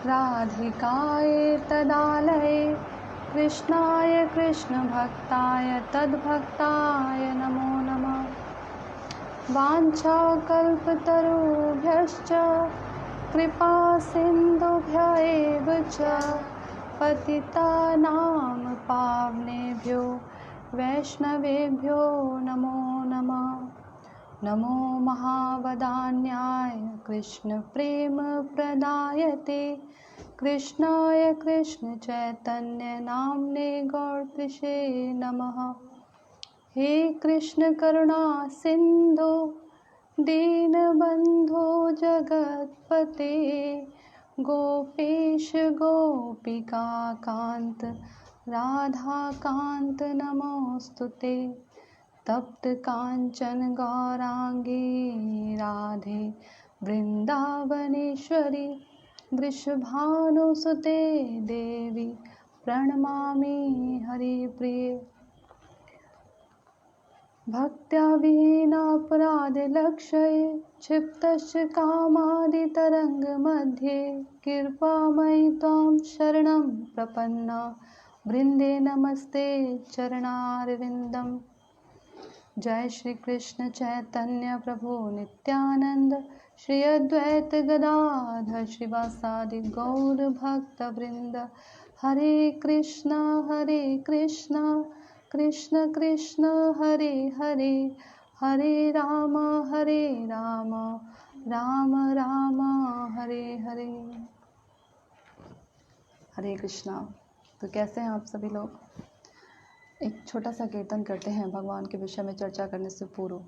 राधिकाय तदालये कृष्णाय कृष्णभक्ताय तद्भक्ताय नमो नमः। वाञ्छाकल्पतरुभ्यश्च कृपा सिन्धुभ्य एव च पतितानां पावनेभ्यो वैष्णवेभ्यो नमो नमः। नमो महावदान्याय कृष्णप्रेमप्रदायते कृष्णाय कृष्णचैतन्यनाम्ने गौरत्रिषे नमः। हे कृष्ण करुणा सिन्धो दीनबन्धो जगत्पते गोपेश गोपिकान्त राधाकान्त नमोऽस्तुते। तप्त कांचन गौरांगी राधे वृंदावनेश्वरी वृषभानुसुते देवी प्रणमामि हरिप्रिये। भक्त्या विहीनापराधलक्षये क्षिप्तस्य कामादितरङ्गमध्ये कृपामयि त्वां शरणं प्रपन्ना वृन्दे नमस्ते चरणारविन्दम्। जय श्री कृष्ण चैतन्य प्रभु नित्यानंद श्री अद्वैत गदाधर श्रीवासादि गौर भक्त वृंद। हरे कृष्ण कृष्ण कृष्ण हरे हरे हरे राम राम राम हरे हरे। हरे कृष्णा। तो कैसे हैं आप सभी लोग? एक छोटा सा कीर्तन करते हैं भगवान के विषय में चर्चा करने से पूर्व।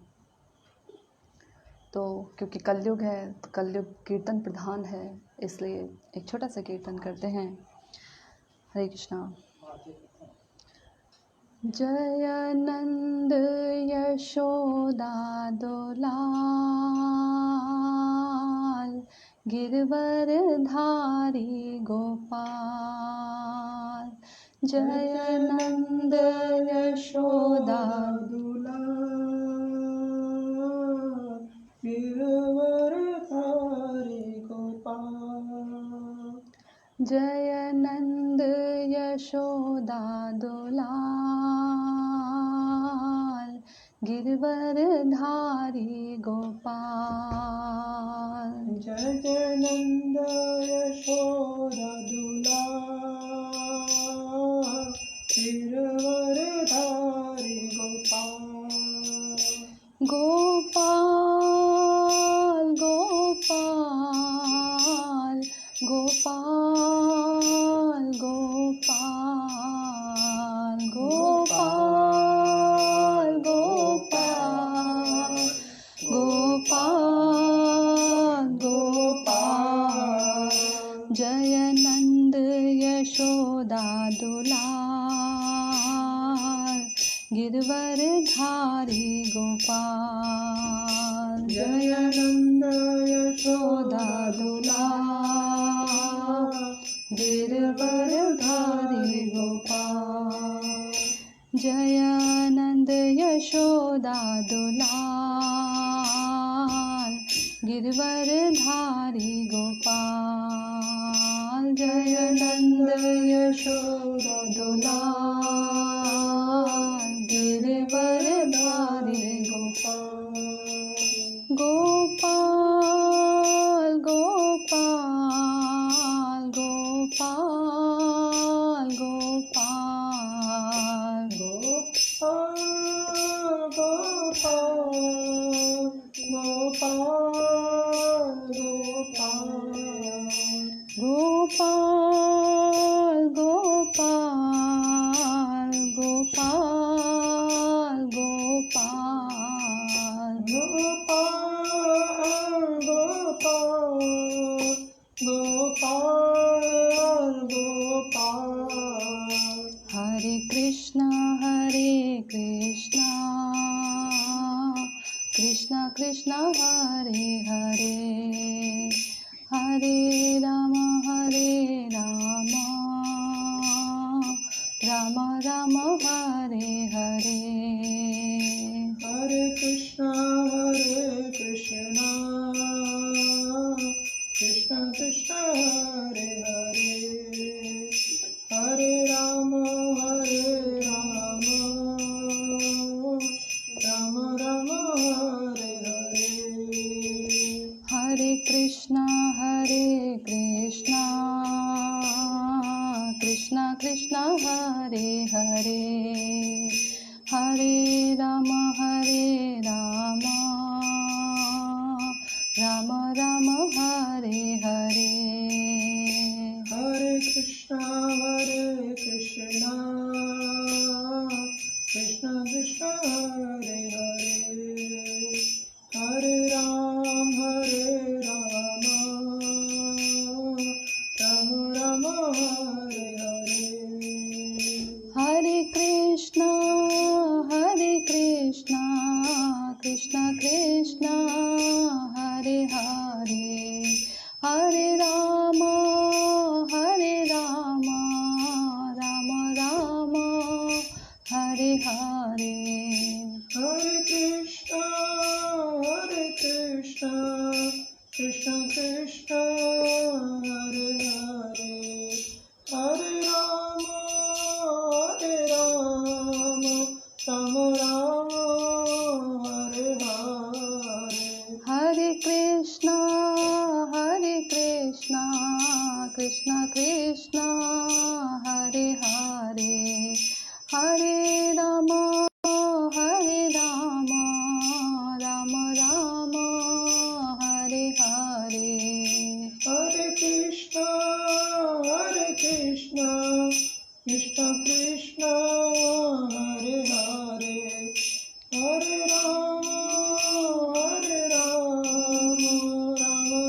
तो क्योंकि कलयुग है तो कलयुग कीर्तन प्रधान है, इसलिए एक छोटा सा कीर्तन करते हैं। हरे कृष्णा। जय नंद यशोदा दुलाल गिरवर धारी गोपाल। जय नंद यशोदा दुलाल गिरवर धारी गोपाल। जय नंद यशोदा दुलाल गिरवर धारी गोपाल। जय नंद यशोदा दुलाल गिरवर धारी गोपाल। गोपाल गोपाल गोपाल गोपाल गोपाल गोपाल गोपाल गोपाल। जय नंद यशोदा दुलाल गिरवर धारी गोपाल। जय नंद यशोदा दुलाल गिरवर धारी गोपाल। जय नंद यशोदा दुलाल गिरवर धारी गोपाल। जय नंद यशोदा दुलाल गिरवर धारी गोपाल। गोपाल गोपाल गोपाल गोपाल गोपाल गोपाल गोपाल गोपाल गोपाल गोपाल गोपाल। हरे कृष्णा कृष्णा कृष्णा हरे हरे हरे राम राम राम हरे हरे। हरे कृष्णा कृष्णा कृष्णा हरे हरे हरे राम राम राम हरे हरे हरे कृष्णा कृष्णा कृष्णा हरे हरे हरे राम राम राम हरे हरे हरे कृष्णा कृष्णा कृष्णा हरे हरे हरे राम राम हरे हरे हरे कृष्णा कृष्णा कृष्णा हरे हरे हरे राम राम राम हरे हरे हरे कृष्णा कृष्णा कृष्णा हरे हरे हरे राम राम राम हरे हरे हरे कृष्णा कृष्णा कृष्णा हरे हरे हरे राम राम राम हरे हरे हरे कृष्णा कृष्णा कृष्णा हरे हरे हरे राम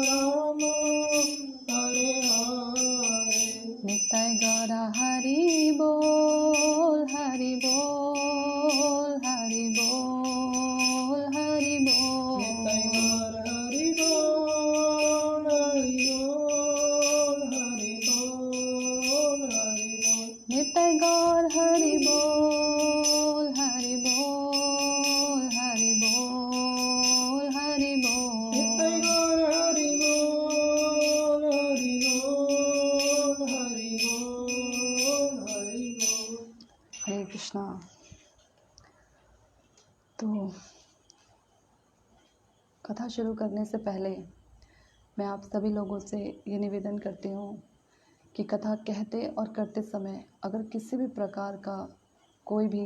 राम हरे हरे निताय गौर हरि बोल हरि बोल हरि बोल हरि बोल निताय गौर हरि बोल हरि बोल हरि बोल निताय गौर हरि बोल हरि बोल हरि बोल हरि निताय बोल गौर हरि बोल हरि बोल हरे कृष्णा। तो कथा शुरू करने से पहले मैं आप सभी लोगों से ये निवेदन करती हूँ कि कथा कहते और करते समय अगर किसी भी प्रकार का कोई भी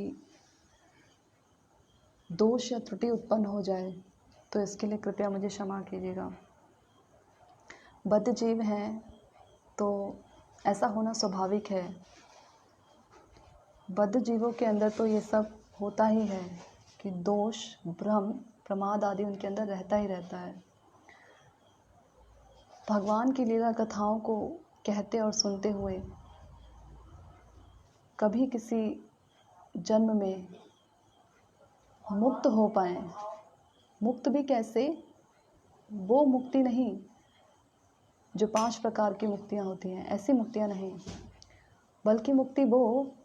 दोष या त्रुटि उत्पन्न हो जाए तो इसके लिए कृपया मुझे क्षमा कीजिएगा। बद्ध जीव हैं तो ऐसा होना स्वाभाविक है। बद्ध जीवों के अंदर तो ये सब होता ही है कि दोष, भ्रम, प्रमाद आदि उनके अंदर रहता ही रहता है। भगवान की लीला कथाओं को कहते और सुनते हुए कभी किसी जन्म में मुक्त हो पाएं। मुक्त भी कैसे? वो मुक्ति नहीं जो 5 प्रकार की मुक्तियाँ होती हैं, ऐसी मुक्तियाँ नहीं, बल्कि मुक्ति वो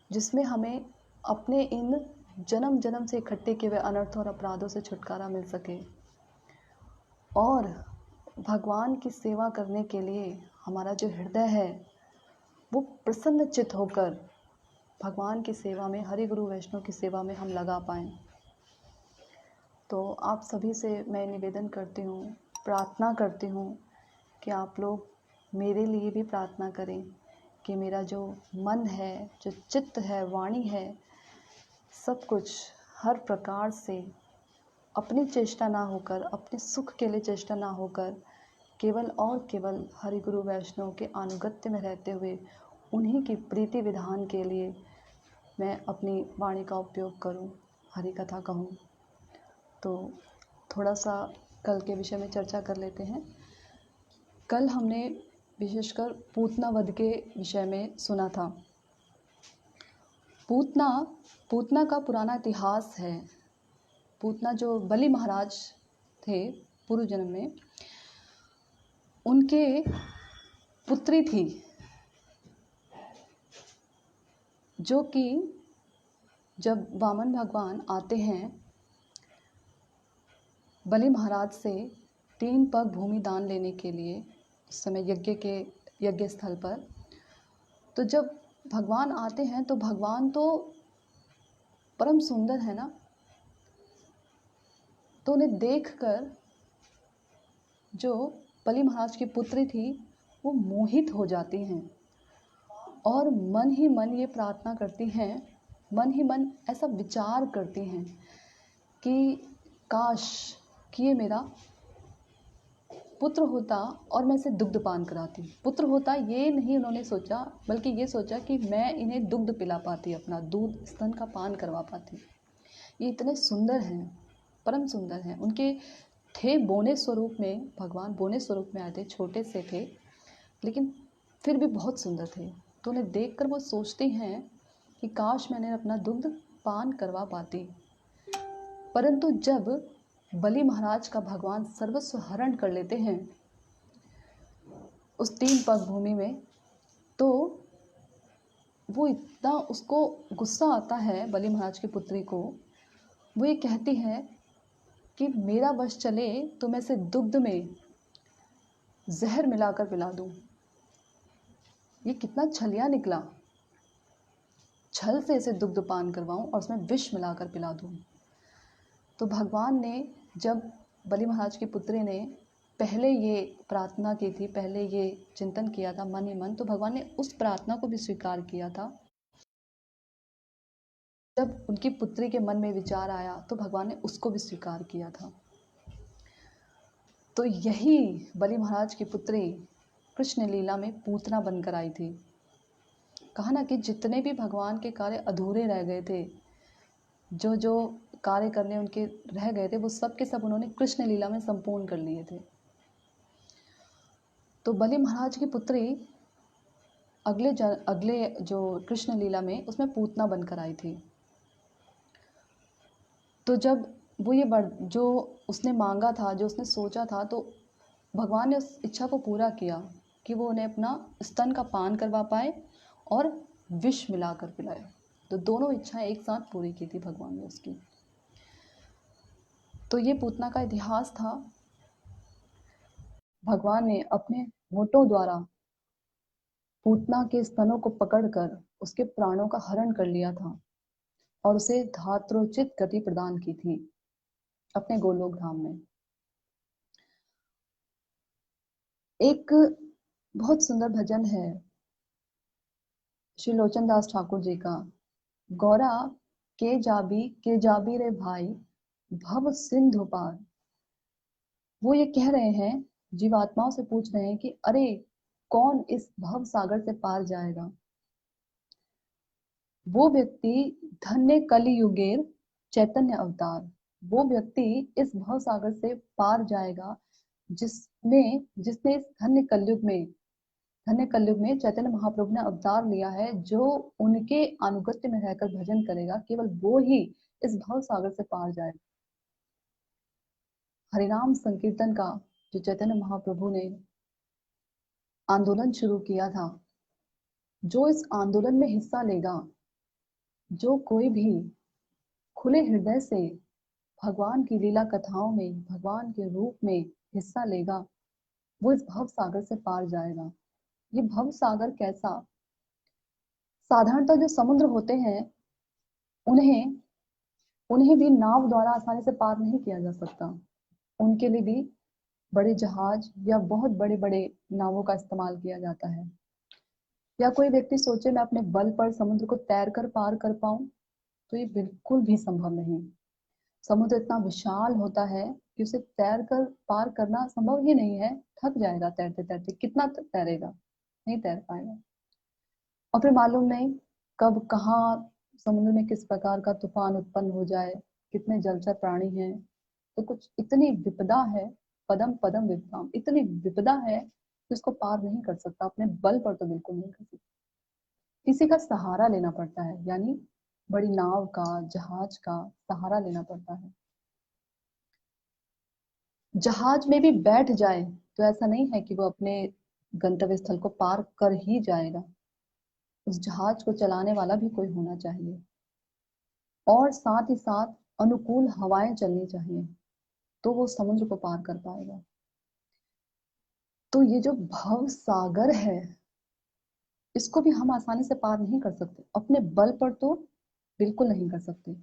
जिसमें हमें अपने इन जन्म जन्म से इकट्ठे किए हुए अनर्थों और अपराधों से छुटकारा मिल सके और भगवान की सेवा करने के लिए हमारा जो हृदय है वो प्रसन्नचित्त होकर भगवान की सेवा में, हरि गुरु वैष्णव की सेवा में हम लगा पाएँ। तो आप सभी से मैं निवेदन करती हूँ, प्रार्थना करती हूँ कि आप लोग मेरे लिए भी प्रार्थना करें कि मेरा जो मन है, जो चित्त है, वाणी है, सब कुछ हर प्रकार से अपनी चेष्टा ना होकर, अपने सुख के लिए चेष्टा ना होकर, केवल और केवल हरि गुरु वैष्णव के अनुगत्य में रहते हुए उन्हीं की प्रीति विधान के लिए मैं अपनी वाणी का उपयोग करूं, हरि कथा कहूं। तो थोड़ा सा कल के विषय में चर्चा कर लेते हैं। कल हमने विशेषकर पूतना वध के विषय में सुना था। पूतना का पुराना इतिहास है। पूतना जो बलि महाराज थे पूर्व जन्म में, उनके पुत्री थी जो कि जब वामन भगवान आते हैं बलि महाराज से 3 पग भूमि दान लेने के लिए, उस समय यज्ञ स्थल पर। तो जब भगवान आते हैं तो भगवान तो परम सुंदर है ना, तो उन्हें देखकर जो बलि महाराज की पुत्री थी वो मोहित हो जाती हैं और मन ही मन ये प्रार्थना करती हैं, मन ही मन ऐसा विचार करती हैं कि काश कि ये मेरा पुत्र होता और मैं इसे दुग्ध पान कराती। पुत्र होता ये नहीं उन्होंने सोचा, बल्कि ये सोचा कि मैं इन्हें दुग्ध पिला पाती, अपना दूध स्तन का पान करवा पाती। ये इतने सुंदर हैं, परम सुंदर हैं। उनके थे बोने स्वरूप में, भगवान बोने स्वरूप में आए थे, छोटे से थे लेकिन फिर भी बहुत सुंदर थे। तो उन्हें देखकर वो सोचती हैं कि काश मैंने अपना दुग्ध पान करवा पाती। परंतु जब बलि महाराज का भगवान सर्वस्व हरण कर लेते हैं उस 3 पग भूमि में, तो वो इतना उसको गुस्सा आता है बलि महाराज की पुत्री को। वो ये कहती है कि मेरा वश चले तो मैं इसे दुग्ध में जहर मिलाकर पिला दूं। ये कितना छलिया निकला, छल से इसे दुग्ध पान करवाऊं और उसमें विष मिलाकर पिला दूं। तो भगवान ने जब बलि महाराज की पुत्री ने पहले ये प्रार्थना की थी, पहले ये चिंतन किया था मन ही मन, तो भगवान ने उस प्रार्थना को भी स्वीकार किया था। जब उनकी पुत्री के मन में विचार आया तो भगवान ने उसको भी स्वीकार किया था। तो यही बलि महाराज की पुत्री कृष्ण लीला में पूतना बनकर आई थी। कहा ना कि जितने भी भगवान के कार्य अधूरे रह गए थे, जो जो कार्य करने उनके रह गए थे, वो सब के सब उन्होंने कृष्ण लीला में संपूर्ण कर लिए थे। तो बलि महाराज की पुत्री अगले जो कृष्ण लीला में उसमें पूतना बनकर आई थी। तो जब वो ये जो उसने मांगा था, जो उसने सोचा था, तो भगवान ने उस इच्छा को पूरा किया कि वो उन्हें अपना स्तन का पान करवा पाए और विष मिलाकर पिलाए। तो दोनों इच्छाएं एक साथ पूरी की थी भगवान ने उसकी। तो ये पूतना का इतिहास था। भगवान ने अपने होठों द्वारा पूतना के स्तनों को पकड़कर उसके प्राणों का हरण कर लिया था और उसे धात्रोचित गति प्रदान की थी अपने गोलोक धाम में। एक बहुत सुंदर भजन है श्री लोचन दास ठाकुर जी का, गौरा के जाबी रे भाई भव सिंधु पार। वो ये कह रहे हैं, जीवात्माओं से पूछ रहे हैं कि अरे कौन इस भव सागर से पार जाएगा। वो व्यक्ति धन्य कलियुगेर चैतन्य अवतार, वो व्यक्ति इस भव सागर से पार जाएगा जिसने इस धन्य कलयुग में चैतन्य महाप्रभु ने अवतार लिया है। जो उनके अनुगत्य में रहकर भजन करेगा, केवल वो ही इस भव सागर से पार जाएगा। हरिनाम संकीर्तन का जो चैतन्य महाप्रभु ने आंदोलन शुरू किया था, जो इस आंदोलन में हिस्सा लेगा, जो कोई भी खुले हृदय से भगवान की लीला कथाओं में, भगवान के रूप में हिस्सा लेगा, वो इस भव सागर से पार जाएगा। ये भव सागर कैसा? साधारणतः जो समुद्र होते हैं उन्हें भी नाव द्वारा आसानी से पार नहीं किया जा सकता। उनके लिए भी बड़े जहाज या बहुत बड़े बड़े नावों का इस्तेमाल किया जाता है। या कोई व्यक्ति सोचे मैं अपने बल पर समुद्र को तैर कर पार कर पाऊं, तो ये बिल्कुल भी संभव नहीं। समुद्र इतना विशाल होता है कि उसे तैर कर पार करना संभव ही नहीं है। थक जाएगा तैरते तैरते, कितना तैरेगा, नहीं तैर पाएगा। और फिर मालूम नहीं कब कहाँ समुद्र में किस प्रकार का तूफान उत्पन्न हो जाए, कितने जलचर प्राणी हैं। तो कुछ इतनी विपदा है, पदम पदम विपदाम, इतनी विपदा है कि उसको पार नहीं कर सकता, अपने बल पर तो बिल्कुल नहीं कर सकता। किसी का सहारा लेना पड़ता है, यानी बड़ी नाव का, जहाज का सहारा लेना पड़ता है। जहाज में भी बैठ जाए तो ऐसा नहीं है कि वो अपने गंतव्य स्थल को पार कर ही जाएगा। उस जहाज को चलाने वाला भी कोई होना चाहिए और साथ ही साथ अनुकूल हवाएं चलनी चाहिए, तो वो समुद्र को पार कर पाएगा। तो ये जो भव सागर है, इसको भी हम आसानी से पार नहीं कर सकते, अपने बल पर तो बिल्कुल नहीं कर सकते।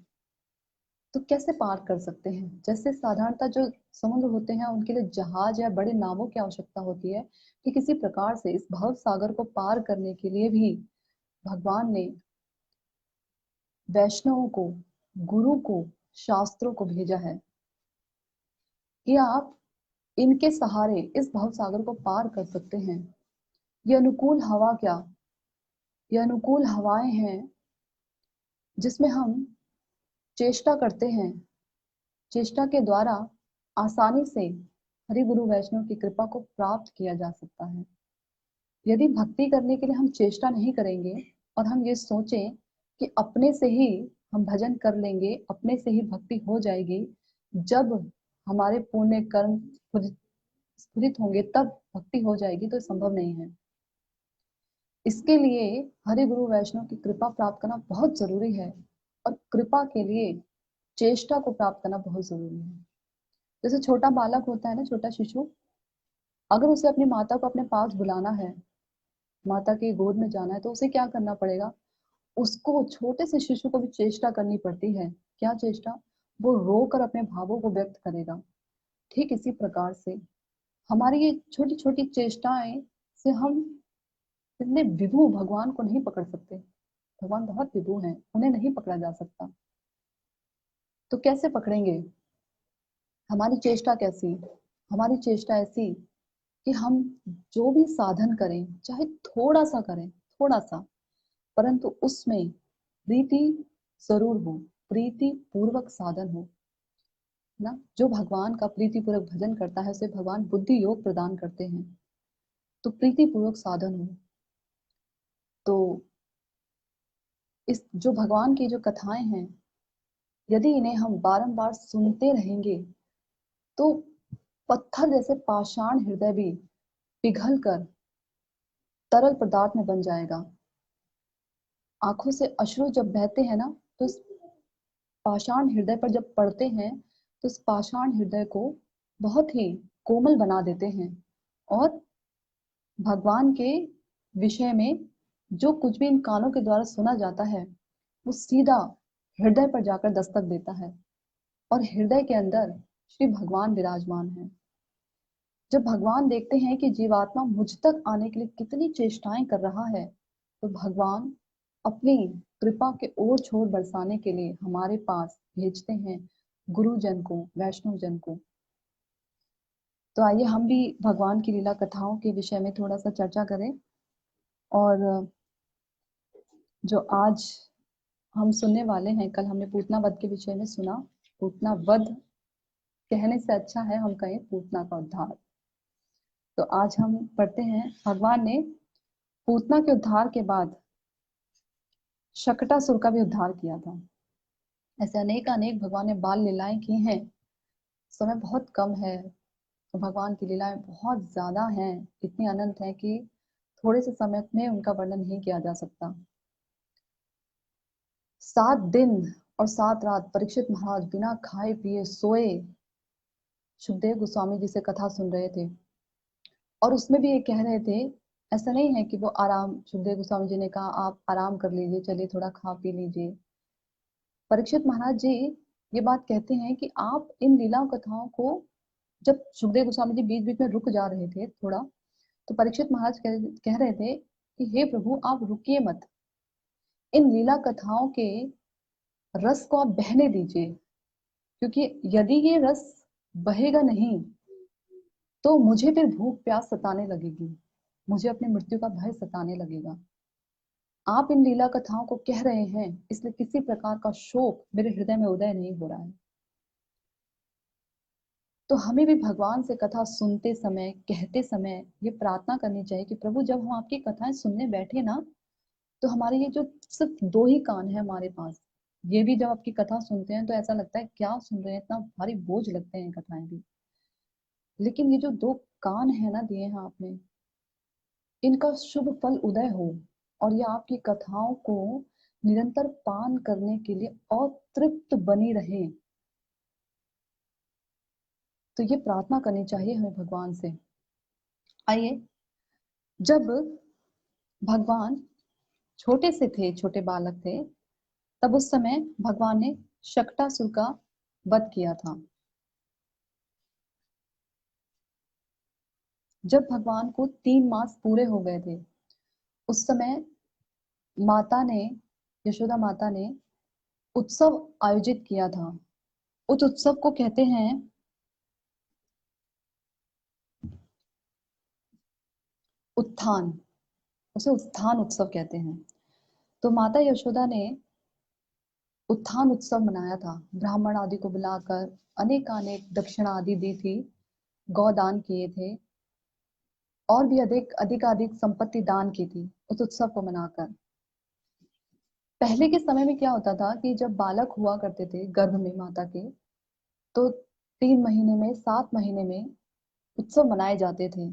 तो कैसे पार कर सकते हैं? जैसे साधारणतः जो समुद्र होते हैं उनके लिए जहाज या बड़े नावों की आवश्यकता होती है, कि किसी प्रकार से इस भव सागर को पार करने के लिए भी भगवान ने वैष्णवों को, गुरु को, शास्त्रों को भेजा है कि आप इनके सहारे इस भव सागर को पार कर सकते हैं। ये अनुकूल हवा क्या, ये अनुकूल हवाएं हैं जिसमें हम चेष्टा करते हैं, चेष्टा के द्वारा आसानी से हरि गुरु वैष्णव की कृपा को प्राप्त किया जा सकता है। यदि भक्ति करने के लिए हम चेष्टा नहीं करेंगे और हम ये सोचें कि अपने से ही हम भजन कर लेंगे, अपने से ही भक्ति हो जाएगी, जब हमारे पुण्य कर्म स्फुरित होंगे तब भक्ति हो जाएगी, तो संभव नहीं है। इसके लिए हरि गुरु वैष्णव की कृपा प्राप्त करना बहुत जरूरी है, और कृपा के लिए चेष्टा को प्राप्त करना बहुत जरूरी है। जैसे छोटा बालक होता है ना, छोटा शिशु, अगर उसे अपनी माता को अपने पास बुलाना है, माता की गोद में जाना है, तो उसे क्या करना पड़ेगा? उसको, छोटे से शिशु को भी चेष्टा करनी पड़ती है। क्या चेष्टा? वो रोकर अपने भावों को व्यक्त करेगा। ठीक इसी प्रकार से हमारी ये छोटी छोटी चेष्टाएं से हम इतने विभु भगवान को नहीं पकड़ सकते। भगवान बहुत विभु हैं, उन्हें नहीं पकड़ा जा सकता। तो कैसे पकड़ेंगे? हमारी चेष्टा कैसी? हमारी चेष्टा ऐसी कि हम जो भी साधन करें, चाहे थोड़ा सा करें, थोड़ा सा, परंतु उसमें प्रीति जरूर हो, प्रीति पूर्वक साधन हो ना। जो भगवान का प्रीति पूर्वक भजन करता है उसे भगवान बुद्धि योग प्रदान करते हैं। तो प्रीति पूर्वक साधन हो। तो इस जो भगवान की जो कथाएं हैं, यदि इन्हें हम बारंबार सुनते रहेंगे तो पत्थर जैसे पाषाण हृदय भी पिघल कर तरल पदार्थ में बन जाएगा। आंखों से अश्रु जब बहते हैं ना, तो इस पाषाण हृदय पर जब पड़ते हैं, तो इस पाषाण हृदय को बहुत ही कोमल बना देते हैं, और भगवान के विषय में जो कुछ भी इन कानों के द्वारा सुना जाता है, वो सीधा हृदय पर जाकर दस्तक देता है, और हृदय के अंदर श्री भगवान विराजमान है। जब भगवान देखते हैं कि जीवात्मा मुझ तक आने के लिए कितनी चेष्टाएं कर रहा है, तो भगवान अपनी कृपा के ओर छोर बरसाने के लिए हमारे पास भेजते हैं गुरुजन को, वैष्णव जन को। तो आइए हम भी भगवान की लीला कथाओं के विषय में थोड़ा सा चर्चा करें। और जो आज हम सुनने वाले हैं, कल हमने पूतना वध के विषय में सुना। पूतना वध कहने से अच्छा है हम कहें पूतना का उद्धार। तो आज हम पढ़ते हैं, भगवान ने पूतना के उद्धार के बाद शकटासुर का भी उद्धार किया था। ऐसे अनेक अनेक भगवान ने बाल लीलाएं की हैं। समय बहुत कम है, तो भगवान की लीलाएं बहुत ज्यादा हैं, इतनी अनंत है कि थोड़े से समय में उनका वर्णन नहीं किया जा सकता। 7 दिन और 7 रात परीक्षित महाराज बिना खाए पिए सोए सुखदेव गोस्वामी जी से कथा सुन रहे थे, और उसमें भी ये कह रहे थे, ऐसा नहीं है कि वो आराम, सुखदेव गोस्वामी जी ने कहा आप आराम कर लीजिए, चलिए थोड़ा खा पी लीजिए। परीक्षित महाराज जी ये बात कहते हैं कि आप इन लीला कथाओं को, जब सुखदेव गोस्वामी जी बीच बीच में रुक जा रहे थे थोड़ा, तो परीक्षित महाराज कह रहे थे कि हे प्रभु आप रुकिए मत, इन लीला कथाओं के रस को आप बहने दीजिए, क्योंकि यदि ये रस बहेगा नहीं तो मुझे फिर भूख प्यास सताने लगेगी, मुझे अपनी मृत्यु का भय सताने लगेगा। आप इन लीला कथाओं को कह रहे हैं, इसलिए किसी प्रकार का शोक मेरे हृदय में उदय नहीं हो रहा है। तो हमें भी भगवान से कथा सुनते समय, कहते समय ये प्रार्थना करनी चाहिए कि प्रभु जब हम आपकी कथाएं सुनने बैठे ना, तो हमारे ये जो सिर्फ 2 ही कान है हमारे पास, ये भी जब आपकी कथा सुनते हैं तो ऐसा लगता है क्या सुन रहे हैं, इतना भारी बोझ लगते हैं कथाएं भी। लेकिन ये जो 2 कान है ना दिए हैं आपने, इनका शुभ फल उदय हो, और ये आपकी कथाओं को निरंतर पान करने के लिए अतृप्त बनी रहे। तो ये प्रार्थना करनी चाहिए हमें भगवान से। आइए, जब भगवान छोटे से थे, छोटे बालक थे, तब उस समय भगवान ने शक्टासुर का वध किया था। जब भगवान को 3 मास पूरे हो गए थे, उस समय माता ने, यशोदा माता ने उत्सव आयोजित किया था। उस उत्सव को कहते हैं उत्थान, उसे उत्थान उत्सव कहते हैं। तो माता यशोदा ने उत्थान उत्सव मनाया था, ब्राह्मण आदि को बुलाकर अनेकानेक दक्षिणा आदि दी थी, गौदान किए थे, और भी अधिक संपत्ति दान की थी उस उत्सव को मनाकर। पहले के समय में क्या होता था कि जब बालक हुआ करते थे गर्भ में माता के, तो 3 महीने में, 7 महीने में उत्सव मनाए जाते थे।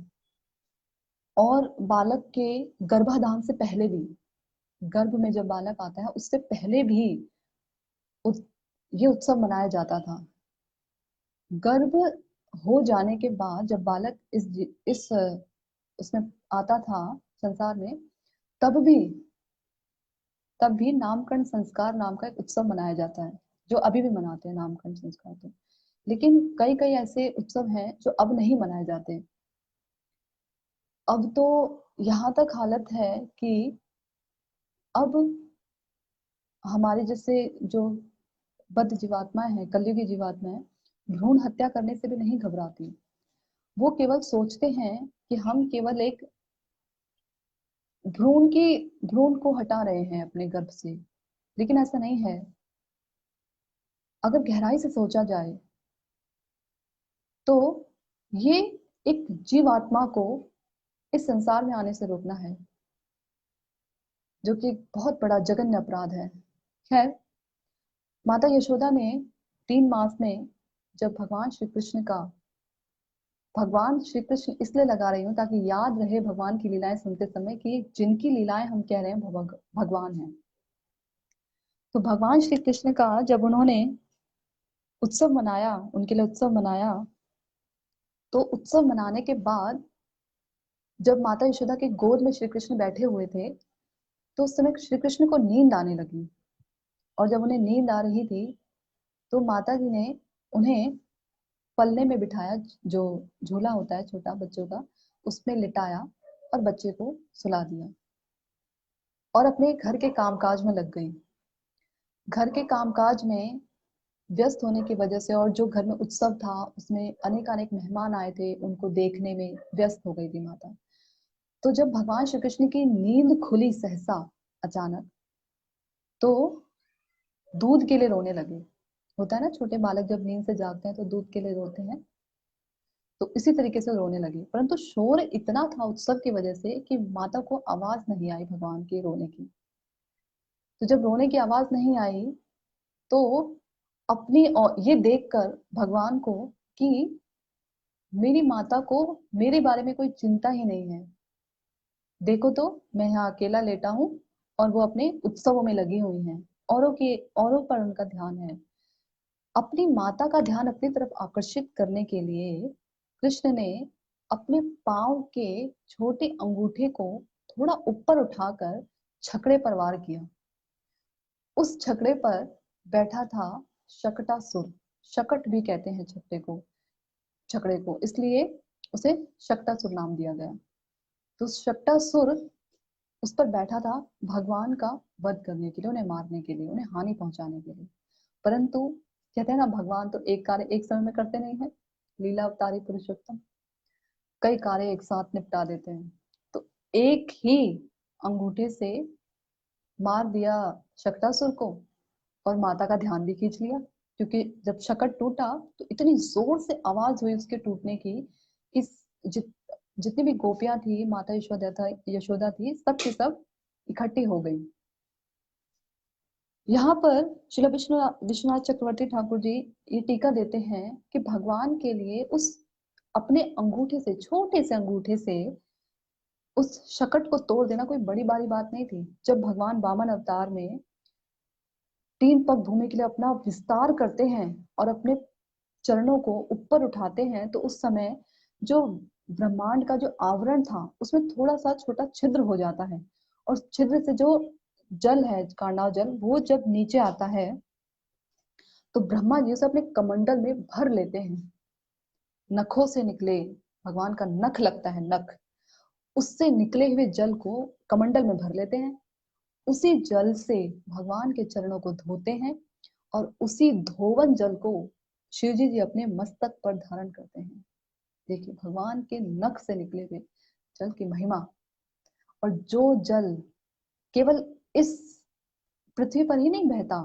और बालक के गर्भाधान से पहले भी, गर्भ में जब बालक आता है उससे पहले भी ये उत्सव मनाया जाता था। गर्भ हो जाने के बाद जब बालक इस उसमें आता था संसार में, तब भी नामकरण संस्कार नाम का एक उत्सव मनाया जाता है, जो अभी भी मनाते हैं नामकरण संस्कार। तो लेकिन कई कई ऐसे उत्सव हैं जो अब नहीं मनाए जाते। अब तो यहाँ तक हालत है कि अब हमारे जैसे जो बद्ध जीवात्माएं हैं, कलयुगी जीवात्माएं, भ्रूण हत्या करने से भी नहीं घबराती। वो केवल सोचते हैं कि हम केवल एक भ्रूण को हटा रहे हैं अपने गर्भ से, लेकिन ऐसा नहीं है। अगर गहराई से सोचा जाए तो ये एक जीवात्मा को इस संसार में आने से रोकना है, जो कि एक बहुत बड़ा जघन्य अपराध है। खैर, माता यशोदा ने 3 मास में, जब भगवान श्री कृष्ण इसलिए लगा रही हूँ ताकि याद रहे भगवान की लीलाएं सुनते समय कि जिनकी लीलाएं हम कह रहे हैं भगवान हैं। तो भगवान श्री कृष्ण का जब उन्होंने उत्सव मनाया, उनके लिए उत्सव मनाया, तो उत्सव मनाने के बाद जब माता यशोदा के गोद में श्री कृष्ण बैठे हुए थे, तो उस समय श्री कृष्ण को नींद आने लगी। और जब उन्हें नींद आ रही थी तो माता जी ने उन्हें पलने में बिठाया, जो झूला होता है छोटा बच्चों का, उसमें लिटाया और बच्चे को सुला दिया और अपने घर के कामकाज में लग गई। घर के कामकाज में व्यस्त होने की वजह से, और जो घर में उत्सव था उसमें अनेकानेक मेहमान आए थे, उनको देखने में व्यस्त हो गई थी माता। तो जब भगवान श्री कृष्ण की नींद खुली सहसा अचानक, तो दूध के लिए रोने लगे। होता है ना, छोटे बालक जब नींद से जागते हैं तो दूध के लिए रोते हैं, तो इसी तरीके से रोने लगे। परंतु शोर इतना था उत्सव की वजह से कि माता को आवाज नहीं आई भगवान के रोने की। तो जब रोने की आवाज नहीं आई, तो ये देखकर भगवान को कि मेरी माता को मेरे बारे में कोई चिंता ही नहीं है, देखो तो मैं यहाँ अकेला लेटा हूँ और वो अपने उत्सवों में लगी हुई हैं, औरों पर उनका ध्यान है। अपनी माता का ध्यान अपनी तरफ आकर्षित करने के लिए कृष्ण ने अपने पांव के छोटे अंगूठे को थोड़ा ऊपर उठाकर छकड़े पर वार किया। उस छकड़े पर बैठा था शकटासुर। शकट भी कहते हैं छकड़े को, इसलिए उसे शकटासुर नाम दिया गया। तो शकटासुर उस पर बैठा था भगवान का वध करने के लिए, उन्हें मारने के लिए, उन्हें हानि पहुंचाने के लिए। परंतु कहते हैं ना, भगवान तो एक कार्य एक समय में करते नहीं है, लीला अवतारी पुरुषोत्तम कई कार्य एक साथ निपटा देते हैं। तो एक ही अंगूठे से मार दिया शकटासुर को और माता का ध्यान भी खींच लिया, क्योंकि जब शकट टूटा तो इतनी जोर से आवाज हुई उसके टूटने की कि जितनी भी गोपियां थी, माता यशोदा थी, सब की सब इकट्ठी हो गई। यहाँ पर श्रील विश्वनाथ चक्रवर्ती ठाकुर जी ये टीका देते हैं कि भगवान के लिए उस अपने अंगूठे से, छोटे से अंगूठे से उस शकट को तोड़ देना कोई बड़ी बारी बात नहीं थी। जब भगवान वामन अवतार में 3 पग भूमि के लिए अपना विस्तार करते हैं और अपने चरणों को ऊपर उठाते हैं, तो उस समय जो ब्रह्मांड का जो आवरण था उसमें थोड़ा सा छोटा छिद्र हो जाता है, और छिद्र से जो जल है, कांडाव जल, वो जब नीचे आता है तो ब्रह्मा जी उसे अपने कमंडल में भर लेते हैं। नखों से निकले, भगवान का नख लगता है, नख, उससे निकले हुए जल को कमंडल में भर लेते हैं। उसी जल से भगवान के चरणों को धोते हैं, और उसी धोवन जल को शिवजी जी अपने मस्तक पर धारण करते हैं। देखिए भगवान के नख से निकले हुए जल की महिमा। और जो जल केवल इस पृथ्वी पर ही नहीं बहता,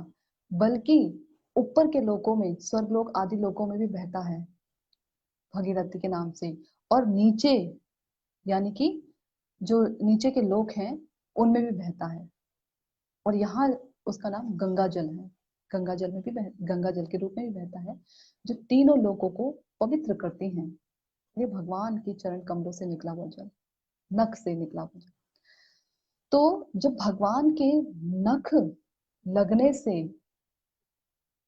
बल्कि ऊपर के लोकों में, स्वर्गलोक आदि लोकों में भी बहता है भगीरथी के नाम से। और नीचे, यानी कि जो नीचे के लोक हैं उनमें भी बहता है। और यहाँ उसका नाम गंगा जल है। गंगा जल में भी गंगा जल के रूप में भी बहता है, जो तीनों लोकों को पवित्र करती हैं। ये भगवान की चरण कमलों से निकला हुआ जल, नख से निकला हुआ जल। तो जब भगवान के नख लगने से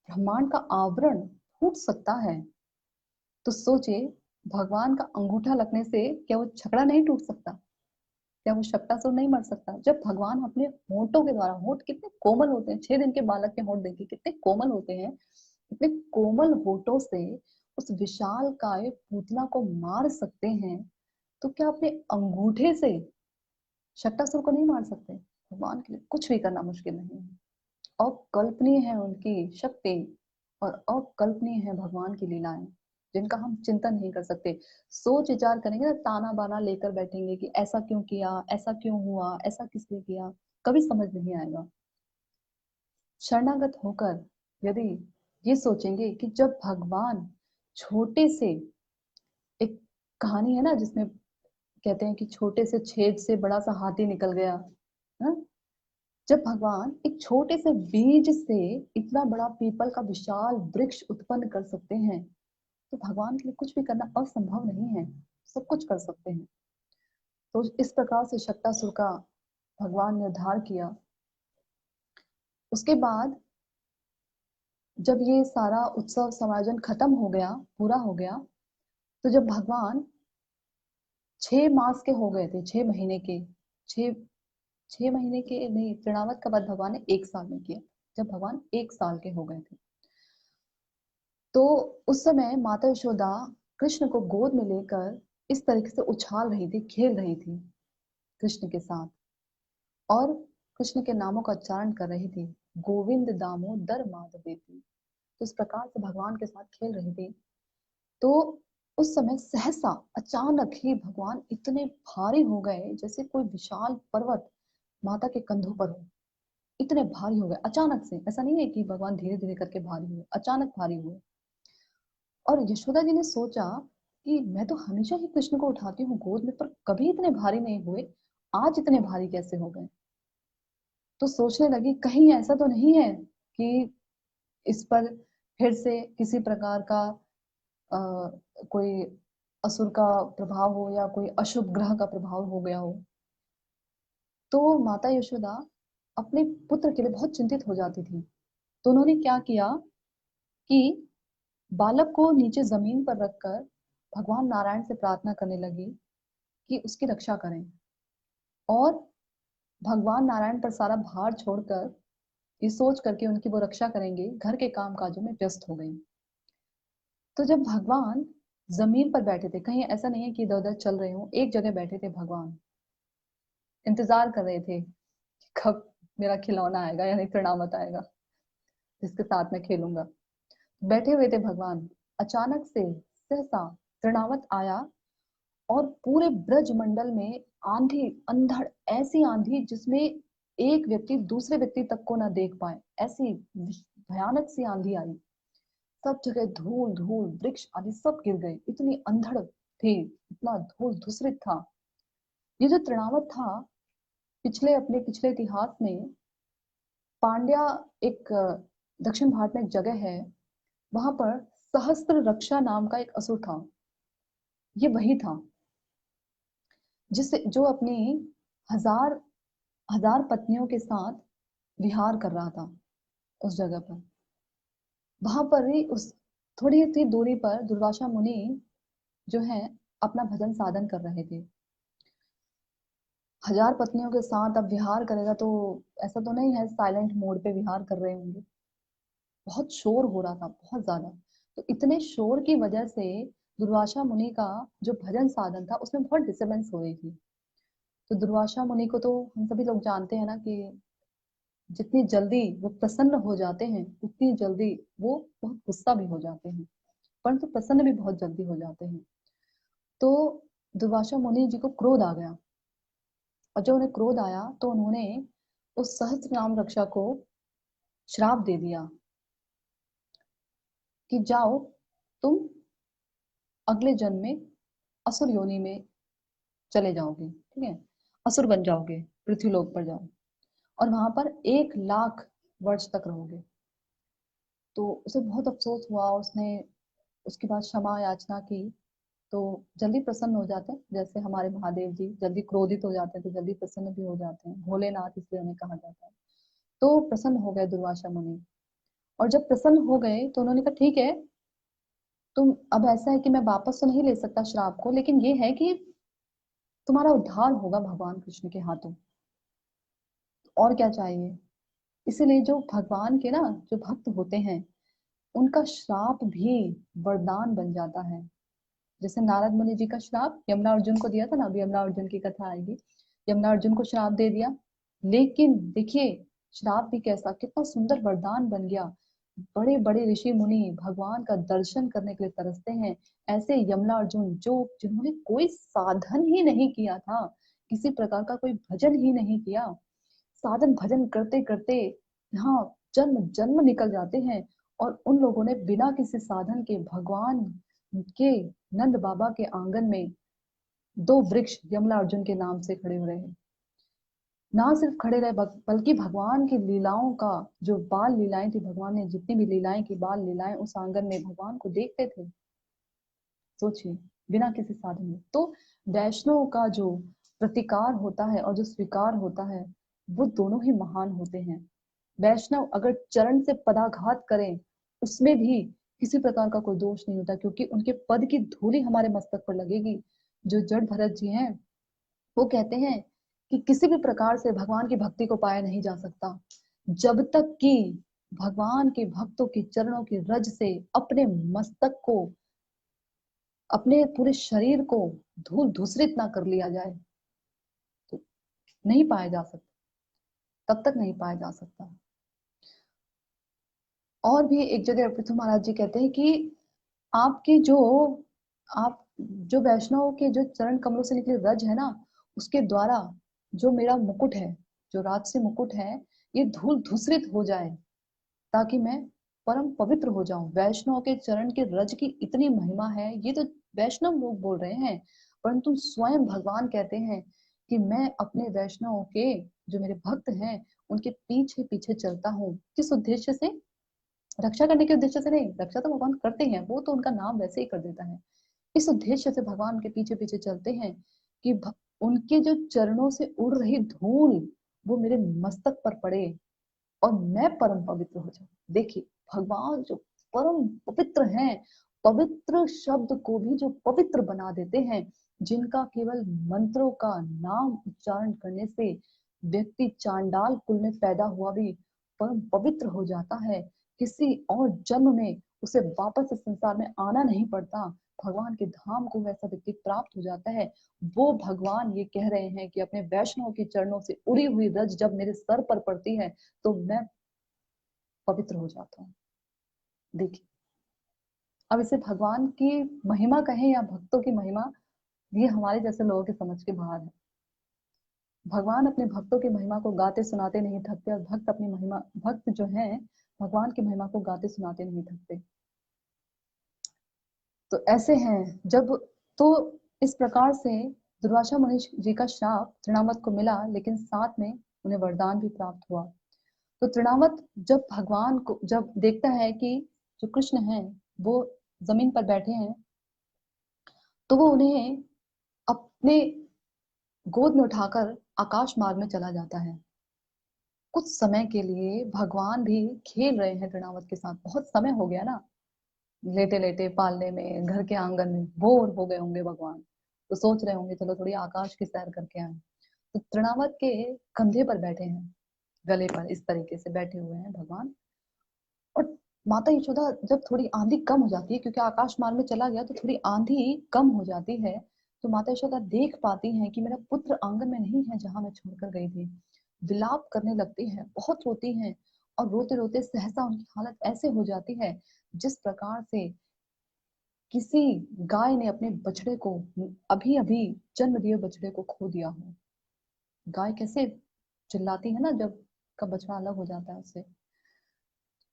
ब्रह्मांड का आवरण फूट सकता है, तो सोचिए भगवान का अंगूठा लगने से क्या वो छकड़ा नहीं टूट सकता? क्या वो शक्टासुर नहीं मर सकता? जब भगवान अपने होंठों के द्वारा, होंठ कितने कोमल होते हैं, 6 दिन के बालक के होंठ देखिए कितने कोमल होते हैं, इतने कोमल होठों से उस विशाल काय पूतना को मार सकते हैं, तो क्या अपने अंगूठे से शक्टासुर को नहीं मार सकते? भगवान के लिए कुछ भी करना मुश्किल नहीं है। अकल्पनीय है उनकी शक्ति, और अकल्पनीय है भगवान की लीलाएं, जिनका हम चिंतन नहीं कर सकते। सोच विचार करेंगे ना, ताना बाना लेकर बैठेंगे कि ऐसा क्यों किया, ऐसा क्यों हुआ, ऐसा किस लिए किया, कभी समझ नहीं आएगा। शरणागत होकर यदि ये सोचेंगे कि जब भगवान छोटे से, एक कहानी है ना जिसमें कहते हैं कि छोटे से छेद से बड़ा सा हाथी निकल गया, है? जब भगवान एक छोटे से बीज से इतना बड़ा पीपल का विशाल वृक्ष उत्पन्न कर सकते हैं, तो भगवान के लिए कुछ भी करना असंभव नहीं है, सब कुछ कर सकते हैं। तो इस प्रकार से शक्तासुर का भगवान ने उद्धार किया। उसके बाद जब ये सारा उत्सव समायोजन खत्म हो गया, पूरा हो गया, तो जब भगवान 6 मास के हो गए थे, 6 महीने के, 6 महीने के नहीं, तृणावत का बाद भगवान ने 1 साल में किया, जब भगवान 1 साल के हो गए थे, तो उस समय माता यशोदा कृष्ण को गोद में लेकर इस तरीके से उछाल रही थी, खेल रही थी कृष्ण के साथ, और कृष्ण के नामों का उच्चारण कर रही थी, गोविंद दामोदर माधवेति। तो इस प्रकार से भगवान के साथ खेल रही थी। तो उस समय सहसा अचानक ही भगवान इतने भारी हो गए, जैसे कोई विशाल पर्वत माता के कंधों पर हो, इतने भारी हो गए अचानक से। ऐसा नहीं है कि भगवान धीरे धीरे करके भारी हुए, अचानक भारी हुए। और यशोदा जी ने सोचा कि मैं तो हमेशा ही कृष्ण को उठाती हूँ गोद में, पर कभी इतने भारी नहीं हुए, आज इतने भारी कैसे हो गए? तो सोचने लगी कहीं ऐसा तो नहीं है कि इस पर फिर से किसी प्रकार का कोई असुर का प्रभाव हो, या कोई अशुभ ग्रह का प्रभाव हो गया हो। तो माता यशोदा अपने पुत्र के लिए बहुत चिंतित हो जाती थी। तो उन्होंने क्या किया कि बालक को नीचे जमीन पर रखकर भगवान नारायण से प्रार्थना करने लगी कि उसकी रक्षा करें, और भगवान नारायण पर सारा भार छोड़कर ये सोच करके उनकी वो रक्षा करेंगे, घर के काम काजों में व्यस्त हो गई। तो जब भगवान जमीन पर बैठे थे, कहीं ऐसा नहीं है कि इधर उधर चल रहे हो, एक जगह बैठे थे भगवान, इंतजार कर रहे थे कि कब मेरा खिलौना आएगा, यानी तृणावत आएगा जिसके साथ मैं खेलूंगा। बैठे हुए थे भगवान, अचानक से सहसा तृणावत आया, और पूरे ब्रज मंडल में आंधी, अंधड़, ऐसी आंधी जिसमें एक व्यक्ति दूसरे व्यक्ति तक को ना देख पाए, ऐसी भयानक सी आंधी आई। सब जगह धूल धूल, वृक्ष आदि सब गिर गए, इतनी अंधड़ थी, इतना धूल धूसरित था। ये जो तृणावत था, अपने पिछले इतिहास में पांड्या, एक दक्षिण भारत में एक जगह है, वहां पर सहस्त्र रक्षा नाम का एक असुर था। ये वही था जिससे जो अपनी हजार हजार पत्नियों के साथ विहार कर रहा था उस जगह पर। वहां पर ही उस थोड़ी सी दूरी पर दुर्वासा मुनि जो है अपना भजन साधन कर रहे थे। 1000 पत्नियों के साथ अब विहार करेगा तो ऐसा तो नहीं है साइलेंट मोड पे विहार कर रहे होंगे। बहुत शोर हो रहा था, बहुत ज्यादा। तो इतने शोर की वजह से दुर्वासा मुनि का जो भजन साधन था उसमें बहुत डिस्टरबेंस हो रही थी। तो दुर्वासा मुनि को तो हम सभी लोग जानते हैं ना कि जितनी जल्दी वो प्रसन्न हो जाते हैं उतनी जल्दी वो बहुत गुस्सा भी हो जाते हैं, परंतु प्रसन्न भी बहुत जल्दी हो जाते हैं। तो दुर्वासा मुनि जी को क्रोध आ गया, और जब उन्हें क्रोध आया तो उन्होंने उस सहस्त्र नाम रक्षा को श्राप दे दिया कि जाओ तुम अगले जन्म में असुर योनि में चले जाओगे, ठीक है, असुर बन जाओगे, पृथ्वीलोक पर जाओ और वहां पर 1 लाख वर्ष तक रहोगे। तो उसे बहुत अफसोस हुआ, उसने उसके बाद क्षमा याचना की। तो जल्दी प्रसन्न हो जाते हैं, जैसे हमारे महादेव जी जल्दी क्रोधित हो जाते हैं तो जल्दी प्रसन्न भी हो जाते हैं, भोलेनाथ इसलिए उन्हें कहा जाता है। तो प्रसन्न हो गए दुर्वासा मुनि, और जब प्रसन्न हो गए तो उन्होंने कहा ठीक है, तुम अब ऐसा है कि मैं वापस तो नहीं ले सकता श्राप को, लेकिन ये है कि तुम्हारा उद्धार होगा भगवान कृष्ण के हाथों, और क्या चाहिए। इसीलिए जो भगवान के ना जो भक्त होते हैं उनका श्राप भी वरदान बन जाता है। जैसे नारद मुनि जी का श्राप यमुना अर्जुन को दिया था ना, अभी यमुना अर्जुन की कथा आएगी। यमुना अर्जुन को श्राप दे दिया, लेकिन देखिए श्राप भी कैसा, कितना सुंदर वरदान बन गया। बड़े बड़े ऋषि मुनि भगवान का दर्शन करने के लिए तरसते हैं। ऐसे यमुना अर्जुन जो जिन्होंने कोई साधन ही नहीं किया था, किसी प्रकार का कोई भजन ही नहीं किया, साधन भजन करते करते यहाँ जन्म जन्म निकल जाते हैं, और उन लोगों ने बिना किसी साधन के भगवान के नंद बाबा के आंगन में 2 वृक्ष यमला अर्जुन के नाम से खड़े हो रहे हैं। ना सिर्फ खड़े रहे बल्कि भगवान की लीलाओं का जो बाल लीलाएं थी, भगवान ने जितनी भी लीलाएं की बाल लीलाएं उस आंगन में भगवान को देखते थे। सोचिए, बिना किसी साधन में। तो वैष्णव का जो प्रतिकार होता है और जो स्वीकार होता है वो दोनों ही महान होते हैं। वैष्णव अगर चरण से पदाघात करें उसमें भी किसी प्रकार का कोई दोष नहीं होता, क्योंकि उनके पद की धूली हमारे मस्तक पर लगेगी। जो जड़ भरत जी हैं वो कहते हैं कि किसी भी प्रकार से भगवान की भक्ति को पाया नहीं जा सकता जब तक कि भगवान के भक्तों की चरणों की रज से अपने मस्तक को, अपने पूरे शरीर को धूल धूसरित ना कर लिया जाए, तो नहीं पाया जा सकता, तब तक नहीं पाया जा सकता। और भी एक जगह पृथु महाराज जी कहते हैं कि आपकी जो आप जो वैष्णव के जो चरण कमलों से निकली रज है ना, उसके द्वारा जो मेरा मुकुट है, जो राजसी मुकुट है, ये धूल धूसरित हो जाए ताकि मैं परम पवित्र हो जाऊं। वैष्णव के चरण के रज की इतनी महिमा है, ये तो वैष्णव लोग बोल रहे हैं, परंतु स्वयं भगवान कहते हैं कि मैं अपने वैष्णव के जो मेरे भक्त हैं उनके पीछे पीछे चलता हूँ। किस उद्देश्य से? रक्षा करने के उद्देश्य से नहीं, रक्षा तो भगवान करते हैं, वो तो उनका नाम वैसे ही कर देता है। इस उद्देश्य से भगवान के पीछे पीछे चलते हैं कि उनके जो चरणों से उड़ रही धूल वो मेरे मस्तक पर पड़े और मैं परम पवित्र हो जाऊं। देखिए भगवान जो परम पवित्र हैं, पवित्र शब्द को भी जो पवित्र बना देते हैं, जिनका केवल मंत्रों का नाम उच्चारण करने से व्यक्ति चांडाल कुल में पैदा हुआ भी परम पवित्र हो जाता है, किसी और जन्म में उसे वापस इस संसार में आना नहीं पड़ता, भगवान के धाम को वैसा व्यक्ति प्राप्त हो जाता है। वो भगवान ये कह रहे हैं कि अपने वैष्णव के चरणों से उड़ी हुई रज जब मेरे सर पर पड़ती है तो मैं पवित्र हो जाता हूँ। देखिए, अब इसे भगवान की महिमा कहें या भक्तों की महिमा, ये हमारे जैसे लोगों की समझ के बाहर है। भगवान अपने भक्तों की महिमा को गाते सुनाते नहीं थकते, और भक्त अपनी महिमा, भक्त जो है भगवान की महिमा को गाते सुनाते नहीं थकते। तो ऐसे हैं जब, तो इस प्रकार से दुर्वासा मुनि जी का श्राप तृणावत को मिला, लेकिन साथ में उन्हें वरदान भी प्राप्त हुआ। तो तृणावत जब भगवान को जब देखता है कि जो कृष्ण है वो जमीन पर बैठे हैं, तो वो उन्हें अपने गोद में उठाकर आकाश मार्ग में चला जाता है। कुछ समय के लिए भगवान भी खेल रहे हैं तृणावत के साथ, बहुत समय हो गया ना लेटे लेटे पालने में, घर के आंगन में बोर हो गए होंगे भगवान। तो सोच रहे होंगे चलो थोड़ी आकाश की सैर करके आए। तो तृणावत के कंधे पर बैठे हैं, गले पर इस तरीके से बैठे हुए हैं भगवान। और माता यशोदा जब थोड़ी आंधी कम हो जाती है, क्योंकि आकाश मार्ग में चला गया तो थोड़ी आंधी कम हो जाती है, तो माता यशोदा देख पाती हैं कि मेरा पुत्र आंगन में नहीं है जहां मैं छोड़कर गई थी। विलाप करने लगती हैं, बहुत रोती हैं, और रोते रोते सहसा उनकी हालत ऐसे हो जाती है जिस प्रकार से किसी गाय ने अपने बछड़े को, अभी अभी जन्म दिए बछड़े को खो दिया हो। गाय कैसे चिल्लाती है ना जब का बछड़ा अलग हो जाता है उससे।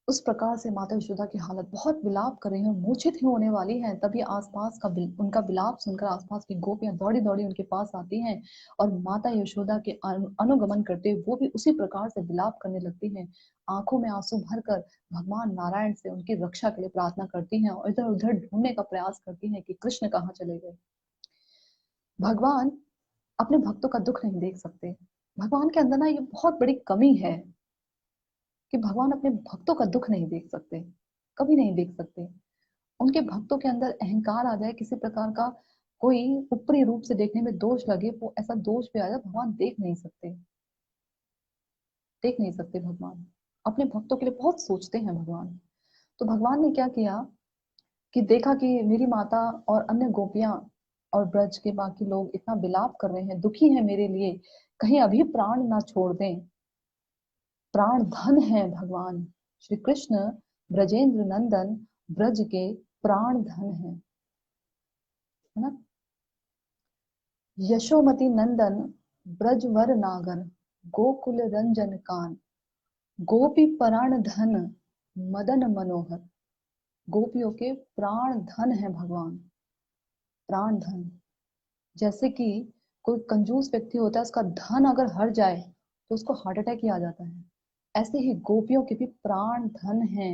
उस प्रकार से माता यशोदा की हालत, बहुत विलाप कर रही है, मूर्छित ही होने वाली हैं। तभी आसपास का उनका विलाप सुनकर आसपास की गोपियां दौड़ी दौड़ी उनके पास आती हैं और माता यशोदा के अनुगमन करते वो भी उसी प्रकार से विलाप करने लगती हैं। आंखों में आंसू भरकर भगवान नारायण से उनकी रक्षा के लिए प्रार्थना करती हैं और इधर उधर ढूंढने का प्रयास करती हैं कि कृष्ण कहाँ चले गए। भगवान अपने भक्तों का दुख नहीं देख सकते। भगवान के अंदर ना ये बहुत बड़ी कमी है कि भगवान अपने भक्तों का दुख नहीं देख सकते, कभी नहीं देख सकते। उनके भक्तों के अंदर अहंकार आ जाए, किसी प्रकार का कोई ऊपरी रूप से देखने में दोष लगे, वो ऐसा दोष भी आ जाए, भगवान देख नहीं सकते, देख नहीं सकते। भगवान अपने भक्तों के लिए बहुत सोचते हैं भगवान। तो भगवान ने क्या किया कि देखा कि मेरी माता और अन्य गोपियां और ब्रज के बाकी लोग इतना विलाप कर रहे हैं, दुखी हैं मेरे लिए, कहीं अभी प्राण ना छोड़ दें। प्राण धन है भगवान श्री कृष्ण, ब्रजेंद्र नंदन, ब्रज के प्राण धन है ना। यशोमती नंदन, ब्रजवर नागर, गोकुल रंजन कान, गोपी प्राण धन, मदन मनोहर। गोपियों के प्राण धन है भगवान, प्राण धन। जैसे कि कोई कंजूस व्यक्ति होता है, उसका धन अगर हर जाए तो उसको हार्ट अटैक ही आ जाता है, ऐसे ही गोपियों के भी प्राण धन है।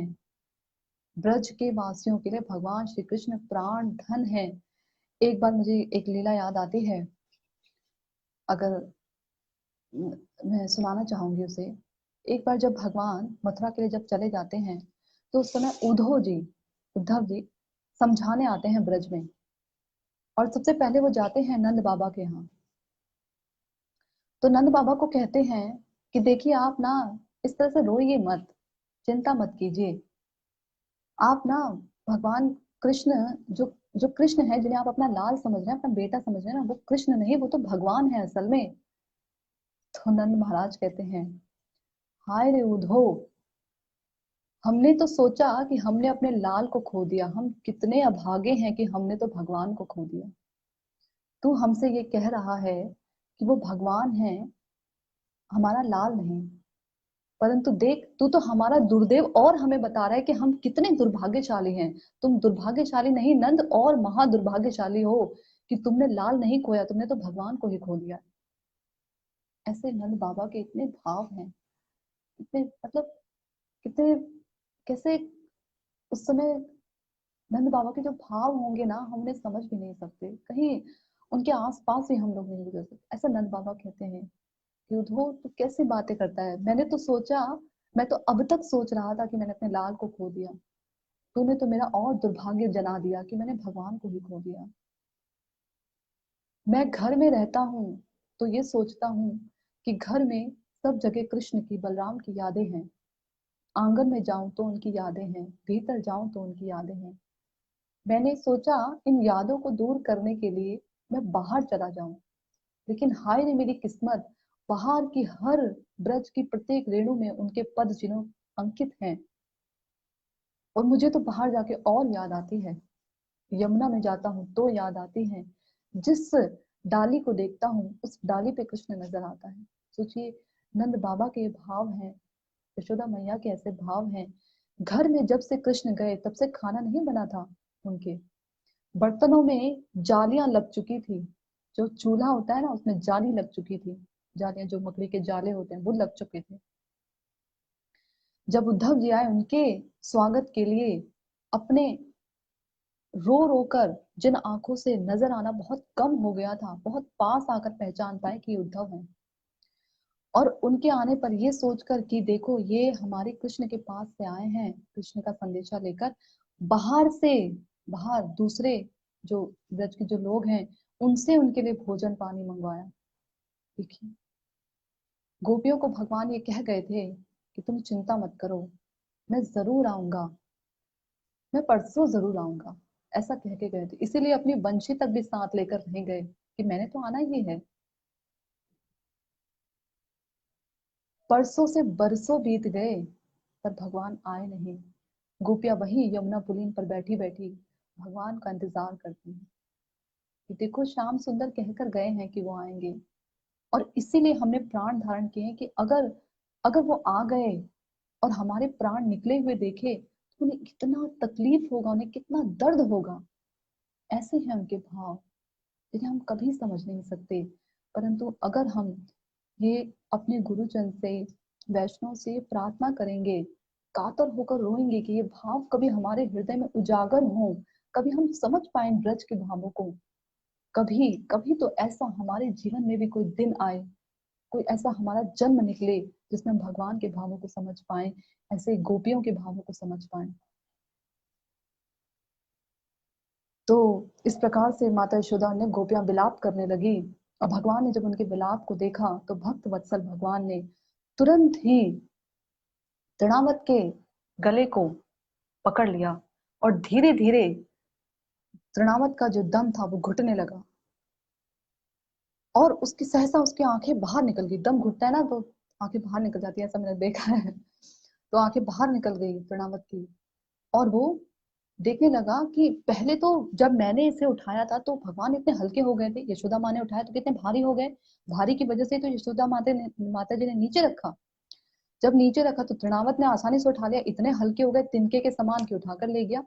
ब्रज के वासियों के लिए भगवान श्री कृष्ण प्राण धन है। एक बार मुझे एक लीला याद आती है, अगर मैं सुनाना चाहूंगी उसे। एक बार जब भगवान मथुरा के लिए जब चले जाते हैं, तो उस समय उद्धव जी समझाने आते हैं ब्रज में, और सबसे पहले वो जाते हैं नंद बाबा के यहाँ। तो नंद बाबा को कहते हैं कि देखिए आप ना इस तरह से रोइए मत, चिंता मत कीजिए। आप ना भगवान कृष्ण, जो जो कृष्ण है, जिन्हें आप अपना लाल समझ रहे हैं, अपना बेटा समझ रहे हैं ना, वो कृष्ण नहीं, वो तो भगवान है असल में। तो नंद महाराज कहते हैं, हाय रे उद्धव, हमने तो सोचा कि हमने अपने लाल को खो दिया, हम कितने अभागे हैं कि हमने तो भगवान को खो दिया। तू हमसे ये कह रहा है कि वो भगवान है, हमारा लाल नहीं। परंतु देख, तू तो हमारा दुर्दैव और हमें बता रहा है कि हम कितने दुर्भाग्यशाली हैं। तुम दुर्भाग्यशाली नहीं नंद, और महादुर्भाग्यशाली हो कि तुमने लाल नहीं खोया, तुमने तो भगवान को ही खो दिया। ऐसे नंद बाबा के इतने भाव हैं, इतने मतलब कितने, कैसे उस समय नंद बाबा के जो भाव होंगे ना, हम उन्हें समझ भी नहीं सकते, कहीं उनके आसपास ही हम लोग नहीं गुजर सकते। ऐसा नंद बाबा कहते हैं कि उद्धव तू कैसी बातें करता है, मैंने तो सोचा, मैं तो अब तक सोच रहा था कि मैंने अपने लाल को खो दिया, तूने तो मेरा और दुर्भाग्य जना दिया कि मैंने भगवान को ही खो दिया। मैं घर में रहता हूँ तो ये सोचता हूँ कि घर में सब जगह कृष्ण की, बलराम की यादें हैं। आंगन में जाऊं तो उनकी यादें हैं, भीतर जाऊं तो उनकी यादें हैं। मैंने सोचा इन यादों को दूर करने के लिए मैं बाहर चला जाऊं, लेकिन हाय रे मेरी किस्मत, बाहर की हर ब्रज की प्रत्येक रेणु में उनके पद चिन्ह अंकित हैं। और मुझे तो बाहर जाके और याद आती है, यमुना में जाता हूँ तो याद आती है। जिस डाली को देखता हूँ उस डाली पे कृष्ण नजर आता है। सोचिए, नंद बाबा के भाव हैं, यशोदा मैया के ऐसे भाव हैं। घर में जब से कृष्ण गए तब से खाना नहीं बना था उनके, बर्तनों में जालियां लग चुकी थी, जो चूल्हा होता है ना उसमें जाली लग चुकी थी, जालियां जो मकड़ी के जाले होते हैं वो लग चुके थे। जब उद्धव जी आए उनके स्वागत के लिए, अपने रो रो कर जिन आंखों से नजर आना बहुत कम हो गया था, बहुत पास आकर पहचान पाए कि उद्धव हैं। और उनके आने पर ये सोचकर कि देखो ये हमारे कृष्ण के पास से आए हैं, कृष्ण का संदेशा लेकर। बाहर से, बाहर दूसरे जो ब्रज के जो लोग हैं उनसे उनके लिए भोजन पानी मंगवाया। देखिए, गोपियों को भगवान ये कह गए थे कि तुम चिंता मत करो, मैं जरूर आऊंगा, मैं परसों जरूर आऊंगा, ऐसा कह के गए थे। इसीलिए अपनी बंशी तक भी साथ लेकर नहीं गए कि मैंने तो आना ही है। परसों से बरसों बीत गए पर भगवान आए नहीं। गोपियां वही यमुना पुलीन पर बैठी बैठी भगवान का इंतजार करती हैं कि देखो श्याम सुंदर कहकर गए हैं कि वो आएंगे। और इसीलिए हमने प्राण धारण किए हैं कि अगर अगर वो आ गए और हमारे प्राण निकले हुए देखे तो उन्हें कितना तकलीफ होगा, उन्हें कितना दर्द होगा। ऐसे हैं उनके भाव, जिन्हें हम कभी समझ नहीं सकते। परंतु अगर हम ये अपने गुरुजन से, वैष्णव से प्रार्थना करेंगे, कातर होकर रोएंगे कि ये भाव कभी हमारे हृदय में उजागर हो, कभी हम समझ पाए ब्रज के भावों को, कभी कभी तो ऐसा हमारे जीवन में भी कोई दिन आए, कोई ऐसा हमारा जन्म निकले जिसमें हम भगवान के भावों को समझ पाए, ऐसे गोपियों के भावों को समझ पाए। तो इस प्रकार से माता यशोदा ने गोपियां विलाप करने लगी। और भगवान ने जब उनके विलाप को देखा तो भक्त वत्सल भगवान ने तुरंत ही तृणावत के गले को पकड़ लिया और धीरे धीरे तृणावत का जो दम था वो घुटने लगा। और उसकी सहसा उसकी आंखें बाहर निकल गई। दम घुटता है ना तो आंखें बाहर निकल जाती है, ऐसा मैंने देखा है। तो आंखें बाहर निकल गई तृणावत की। और वो देखने लगा कि पहले तो जब मैंने इसे उठाया था तो भगवान इतने हल्के हो गए थे, यशोदा माँ ने उठाया तो कितने भारी हो गए। भारी की वजह से तो यशोदा माता जी ने नीचे रखा। जब नीचे रखा तो तृणावत ने आसानी से उठा लिया, इतने हल्के हो गए तिनके के समान कि उठाकर ले गया।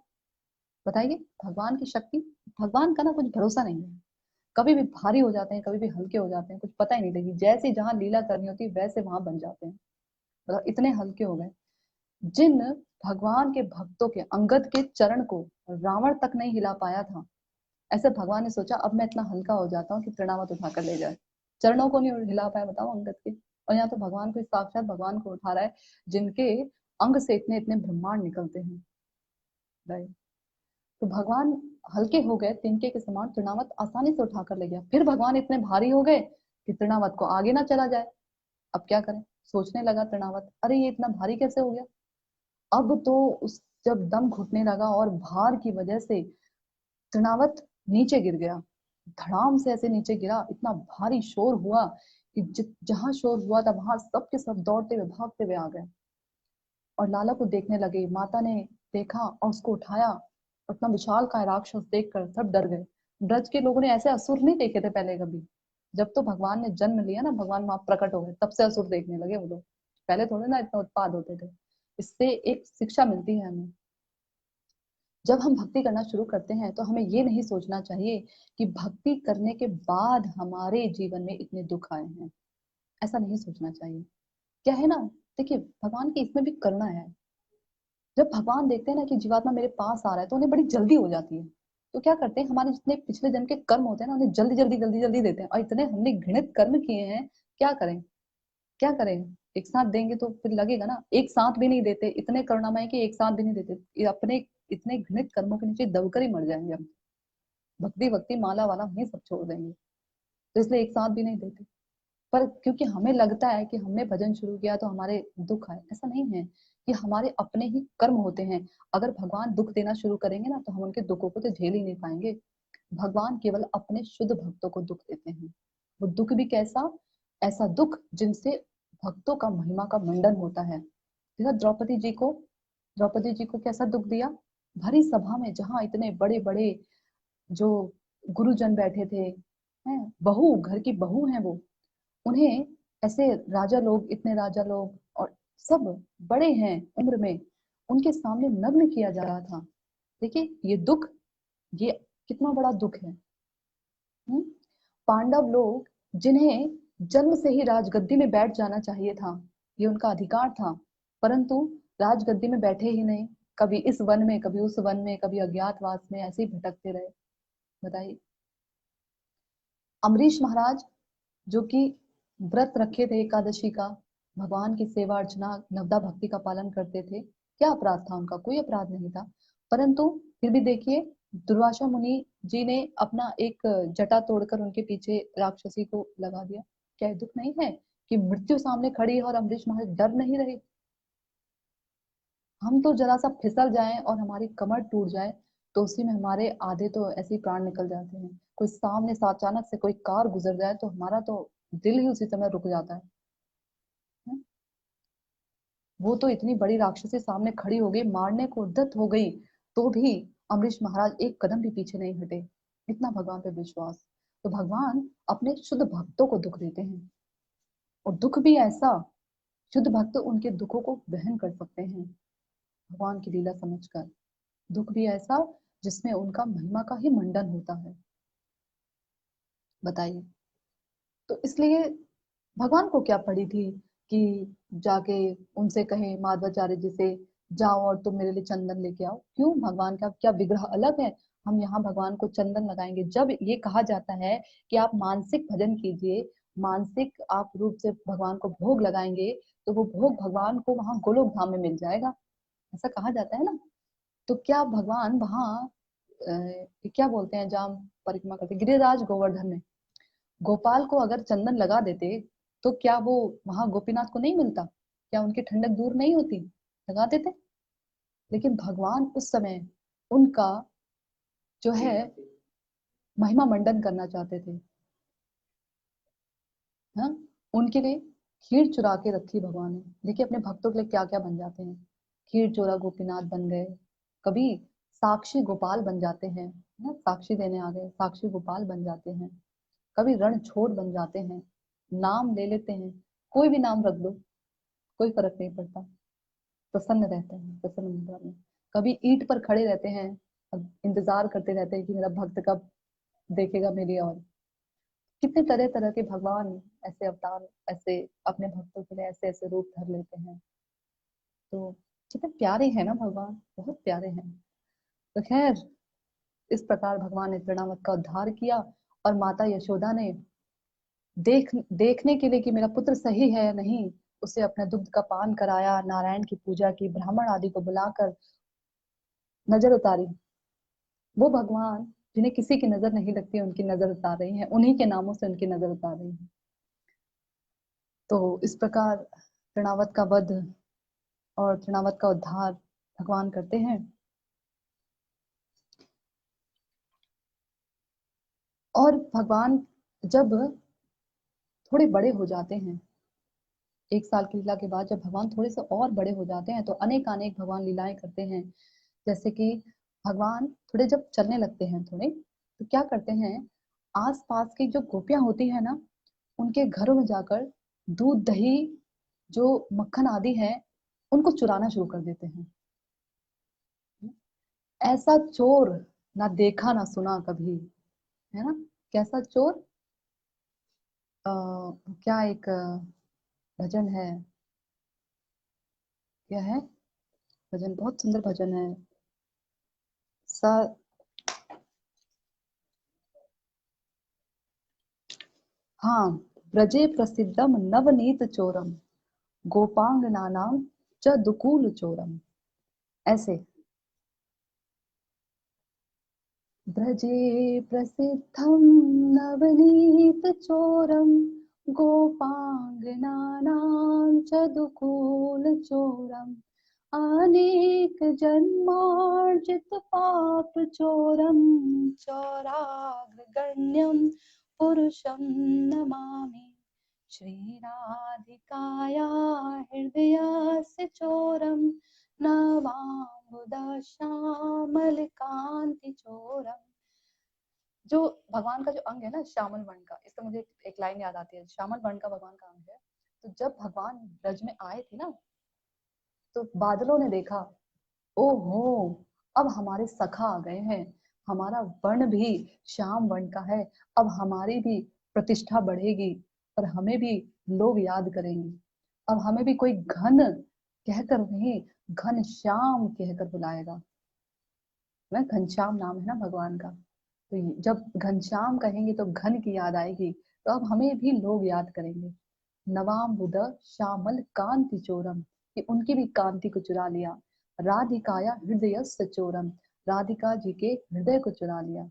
बताइए भगवान की शक्ति। भगवान का ना कुछ भरोसा नहीं है, कभी भी भारी हो जाते हैं, कभी भी हल्के हो जाते हैं, कुछ पता ही नहीं लगी। जैसे जहां लीला करनी होती है वैसे वहां बन जाते हैं। मतलब इतने हल्के हो गए। जिन भगवान के भक्तों के अंगद के चरण को रावण तक नहीं हिला पाया था, ऐसे भगवान ने सोचा अब मैं इतना हल्का हो जाता हूँ कि तृणावत उठाकर ले जाए। चरणों को नहीं हिला पाया, बताओ, अंगद के। और यहाँ तो भगवान को, साक्षात भगवान को उठा रहा है, जिनके अंग से इतने इतने ब्रह्मांड निकलते हैं। राइट। तो भगवान हल्के हो गए, तिनके के समान तृणावत आसानी से उठाकर ले गया। फिर भगवान इतने भारी हो गए कि तृणावत को आगे ना चला जाए। अब क्या करें, सोचने लगा तृणावत, अरे ये इतना भारी कैसे हो गया। अब तो उस जब दम घुटने लगा और भार की वजह से तृणावत नीचे गिर गया। धड़ाम से ऐसे नीचे गिरा, इतना भारी शोर हुआ कि जहां शोर हुआ था वहां सब के सब दौड़ते हुए भागते हुए आ गए और लाला को देखने लगे। माता ने देखा और उसको उठाया। उतना विशाल का राक्षस देखकर सब डर गए। ब्रज के लोगों ने ऐसे असुर नहीं देखे थे पहले कभी। जब तो भगवान ने जन्म लिया ना, भगवान वहां प्रकट हो गए, तब से असुर देखने लगे वो लोग। पहले थोड़े ना इतना उत्पाद होते थे। इससे एक शिक्षा मिलती है हमें। जब हम भक्ति करना शुरू करते हैं तो हमें ये नहीं सोचना चाहिए कि भक्ति करने के बाद हमारे जीवन में इतने दुख आए हैं। ऐसा नहीं सोचना चाहिए। क्या है ना, देखिए भगवान की इसमें भी करुणा है। जब भगवान देखते हैं ना कि जीवात्मा मेरे पास आ रहा है तो उन्हें बड़ी जल्दी हो जाती है। तो क्या करते हैं, हमारे जितने पिछले जन्म के कर्म होते हैं ना उन्हें जल्दी जल्दी जल्दी जल्दी देते हैं। और इतने हमने घृणित कर्म किए हैं, क्या करें, क्या करें। एक साथ देंगे तो फिर लगेगा ना, एक साथ भी नहीं देते, इतने करुणामय कि एक साथ भी नहीं देते। ये अपने इतने घृणित कर्मों के नीचे दबकर ही मर जाएंगे हम। भक्ति भक्ति माला वाला वहीं सब छोड़ देंगे। तो इसलिए एक साथ भी नहीं देते। पर क्योंकि हमें लगता है कि हमने भजन शुरू किया तो हमारे दुख आए, ऐसा नहीं है। कि हमारे अपने ही कर्म होते हैं। अगर भगवान दुख देना शुरू करेंगे ना तो हम उनके दुखों को तो झेल ही नहीं पाएंगे। भगवान केवल अपने शुद्ध भक्तों को दुख देते हैं। वो दुख भी कैसा, ऐसा दुख जिनसे भक्तों का महिमा का मंडन होता है। देखा द्रौपदी जी को कैसा दुख दिया। भरी सभा में जहां इतने बड़े बड़े जो गुरुजन बैठे थे, हैं बहू, घर की बहू हैं वो, उन्हें ऐसे राजा लोग, इतने राजा लोग और सब बड़े हैं उम्र में, उनके सामने नग्न किया जा रहा था। देखिए ये दुख, ये कितना बड़ा दुख है। हम्म? पांडव लोग, जिन्हें जन्म से ही राजगद्दी में बैठ जाना चाहिए था, ये उनका अधिकार था, परंतु राजगद्दी में बैठे ही नहीं। कभी इस वन में, कभी उस वन में, कभी अज्ञातवास में ऐसे ही भटकते रहे। बताइए। अम्बरीश महाराज, जो कि व्रत रखे थे एकादशी का, भगवान की सेवा अर्चना नवदा भक्ति का पालन करते थे, क्या अपराध था उनका, कोई अपराध नहीं था। परंतु फिर भी देखिए, दुर्वासा मुनि जी ने अपना एक जटा तोड़कर उनके पीछे राक्षसी को लगा दिया। क्या ये दुख नहीं है कि मृत्यु सामने खड़ी है और अम्बरीश महाराज डर नहीं रहे? हम तो जरा सा फिसल जाएं और हमारी कमर टूट जाए तो उसी में हमारे आधे तो ऐसे ही प्राण निकल जाते हैं। कोई सामने से अचानक से कोई कार गुजर जाए तो हमारा तो दिल ही उसी समय रुक जाता है। हम्म? वो तो इतनी बड़ी राक्षसी सामने खड़ी हो गई, मारने को उद्यत हो गई, तो भी अम्बरीश महाराज एक कदम भी पीछे नहीं हटे। इतना भगवान पे विश्वास। तो भगवान अपने शुद्ध भक्तों को दुख देते हैं, और दुख भी ऐसा, शुद्ध भक्त उनके दुखों को वहन कर सकते हैं भगवान की लीला समझकर। दुख भी ऐसा जिसमें उनका महिमा का ही मंडन होता है। बताइए। तो इसलिए भगवान को क्या पड़ी थी कि जाके उनसे कहे माधवाचार्य जी से, जाओ और तुम मेरे लिए चंदन लेके आओ। क्यों, भगवान का क्या विग्रह अलग है? हम यहाँ भगवान को चंदन लगाएंगे। जब ये कहा जाता है कि आप मानसिक भजन कीजिए, मानसिक आप रूप से भगवान को भोग लगाएंगे, तो वो भोग भगवान को वहां गोलोक धाम में मिल जाएगा, ऐसा कहा जाता है ना। तो क्या भगवान वहां क्या बोलते हैं, जहाँ परिक्रमा करते गिरिराज गोवर्धन में गोपाल को अगर चंदन लगा देते, तो क्या वो वहां गोपीनाथ को नहीं मिलता? क्या उनकी ठंडक दूर नहीं होती? लगा देते। लेकिन भगवान उस समय उनका जो है महिमा मंडन करना चाहते थे। हाँ, उनके लिए खीर चुरा के रखी भगवान ने। देखिए अपने भक्तों के लिए क्या क्या बन जाते हैं। खीर चोरा गोपीनाथ बन गए, कभी साक्षी गोपाल बन जाते हैं ना, साक्षी देने आ गए, साक्षी गोपाल बन जाते हैं। कभी रणछोड़ बन जाते हैं, नाम ले लेते हैं, कोई भी नाम रख दो, कोई फर्क नहीं पड़ता, प्रसन्न रहते हैं, प्रसन्न मुद्रा में। कभी ईंट पर खड़े रहते हैं, अब इंतजार करते रहते हैं कि मेरा भक्त कब देखेगा मेरी और। कितने तरह तरह के भगवान ऐसे अवतार, ऐसे अपने भक्तों के लिए ऐसे ऐसे रूप धर लेते हैं। तो कितने प्यारे हैं ना भगवान, बहुत प्यारे हैं। तो खैर, इस प्रकार भगवान ने तृणावत का उद्धार किया, और माता यशोदा ने देखने के लिए कि मेरा पुत्र सही है या नहीं, उसे अपने दुग्ध का पान कराया, नारायण की पूजा की, ब्राह्मण आदि को बुलाकर नजर उतारी। वो भगवान जिन्हें किसी की नजर नहीं लगती, उनकी नजर उतार रही हैं, उन्हीं के नामों से उनकी नजर उतार रही हैं। तो इस प्रकार तृणावत का वध और तृणावत का उद्धार भगवान करते हैं। और भगवान जब थोड़े बड़े हो जाते हैं, 1 साल की लीला के बाद जब भगवान थोड़े से और बड़े हो जाते हैं, तो अनेक अनेक भगवान लीलाएं करते हैं। जैसे कि भगवान थोड़े जब चलने लगते हैं थोड़े, तो क्या करते हैं, आस पास की जो गोपियां होती है ना, उनके घरों में जाकर दूध दही, जो मक्खन आदि है, उनको चुराना शुरू कर देते हैं। ऐसा चोर ना देखा ना सुना कभी, है ना। कैसा चोर, आ, क्या एक भजन है, क्या है भजन, बहुत सुंदर भजन है। सा हाँ, ब्रजे प्रसिद्धम नवनीत चोरम, गोपांगनानां च दुकूल चोरम। ऐसे, ब्रजे प्रसिद्धं नवनीत चोरम, गोपांगनानां च दुकूल चोरम, अनेक जन्मार्जित पाप चोरम, चौराग्रगण्यं पुरुषं नमामि। श्रीराधिकाया हृदयस्य चोरं, नवाम्बुदश्यामलकान्ति चोरम। जो भगवान का जो अंग है ना श्यामल वर्ण का, इससे मुझे एक लाइन याद आती है, श्यामल वर्ण का भगवान का अंग है। तो जब भगवान ब्रज में आए थे ना, तो बादलों ने देखा, ओहो, अब हमारे सखा आ गए हैं, हमारा वर्ण भी श्याम वर्ण का है, अब हमारी भी प्रतिष्ठा बढ़ेगी, और हमें भी लोग याद करेंगे। अब हमें भी कोई घन कहकर नहीं, घन श्याम कहकर बुलाएगा। मैं घनश्याम नाम है ना भगवान का, तो जब घनश्याम कहेंगे तो घन की याद आएगी, तो अब हमें भी लोग याद करेंगे। नवाम बुध श्यामल कांति चोरम, कि उनकी भी कांति को चुरा लिया। राधिकाया हृदय चोरम, राधिका जी के हृदय को चुरा लिया।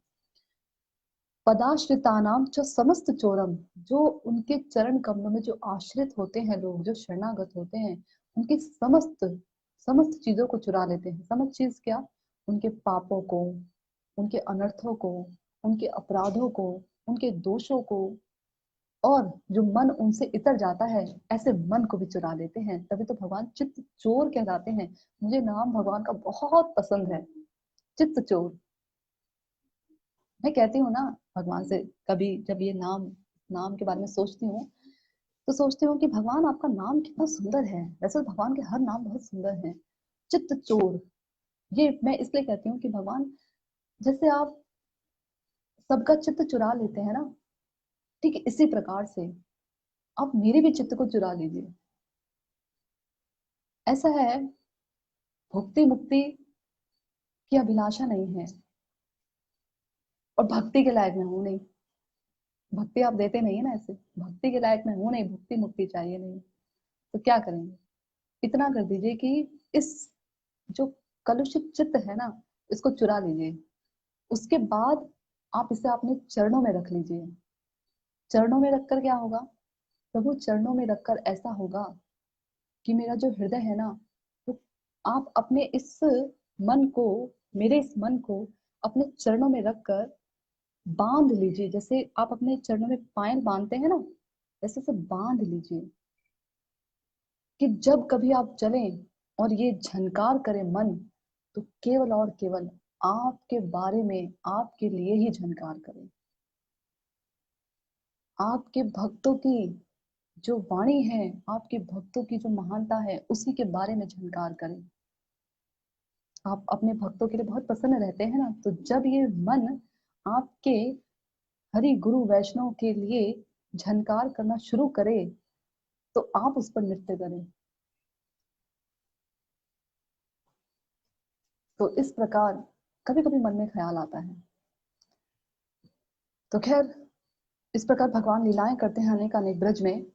पदाश्रितानाम च समस्त चोरम, जो उनके चरण कमलों में जो आश्रित होते हैं लोग, जो शरणागत होते हैं, उनकी समस्त समस्त चीजों को चुरा लेते हैं। समस्त चीज क्या? उनके पापों को, उनके अनर्थों को, उनके अपराधों को, उनके दोषों को, और जो मन उनसे इतर जाता है, ऐसे मन को भी चुरा लेते हैं। तभी तो भगवान चित्त चोर कहलाते हैं। मुझे नाम भगवान का बहुत पसंद है, चित्त चोर। मैं कहती हूँ ना भगवान से, कभी जब ये नाम नाम के बारे में सोचती हूँ, तो सोचती हूँ कि भगवान आपका नाम कितना सुंदर है। वैसे तो भगवान के हर नाम बहुत सुंदर हैं। चित्त चोर, ये मैं इसलिए कहती हूँ कि भगवान, जैसे आप सबका चित्त चुरा लेते हैं ना, ठीक है, इसी प्रकार से आप मेरे भी चित्त को चुरा लीजिए। ऐसा है, भुक्ति मुक्ति की अभिलाषा नहीं है, और भक्ति के लायक मैं हूं नहीं। भक्ति आप देते नहीं है ना, ऐसे भक्ति के लायक मैं हूं नहीं, भक्ति मुक्ति चाहिए नहीं, तो क्या करेंगे? इतना कर दीजिए कि इस जो कलुषित चित्त है ना, इसको चुरा लीजिए। उसके बाद आप इसे अपने चरणों में रख लीजिए। चरणों में रखकर क्या होगा? प्रभु चरणों में रखकर ऐसा होगा कि मेरा जो हृदय है ना, वो, आप अपने इस मन को, मेरे इस मन को अपने चरणों में रखकर बांध लीजिए। जैसे आप अपने चरणों में पायल बांधते हैं ना, वैसे से बांध लीजिए कि जब कभी आप चलें और ये झनकार करे मन, तो केवल और केवल आपके बारे में, आपके लिए ही झनकार करे। आपके भक्तों की जो वाणी है, आपके भक्तों की जो महानता है, उसी के बारे में झनकार करें। आप अपने भक्तों के लिए बहुत प्रसन्न रहते हैं ना, तो जब ये मन आपके हरि गुरु वैष्णव के लिए झनकार करना शुरू करे, तो आप उस पर नृत्य करें। तो इस प्रकार कभी कभी मन में ख्याल आता है। तो खैर, इस प्रकार भगवान लीलाएं करते हैं अनेक अनेक ब्रज में।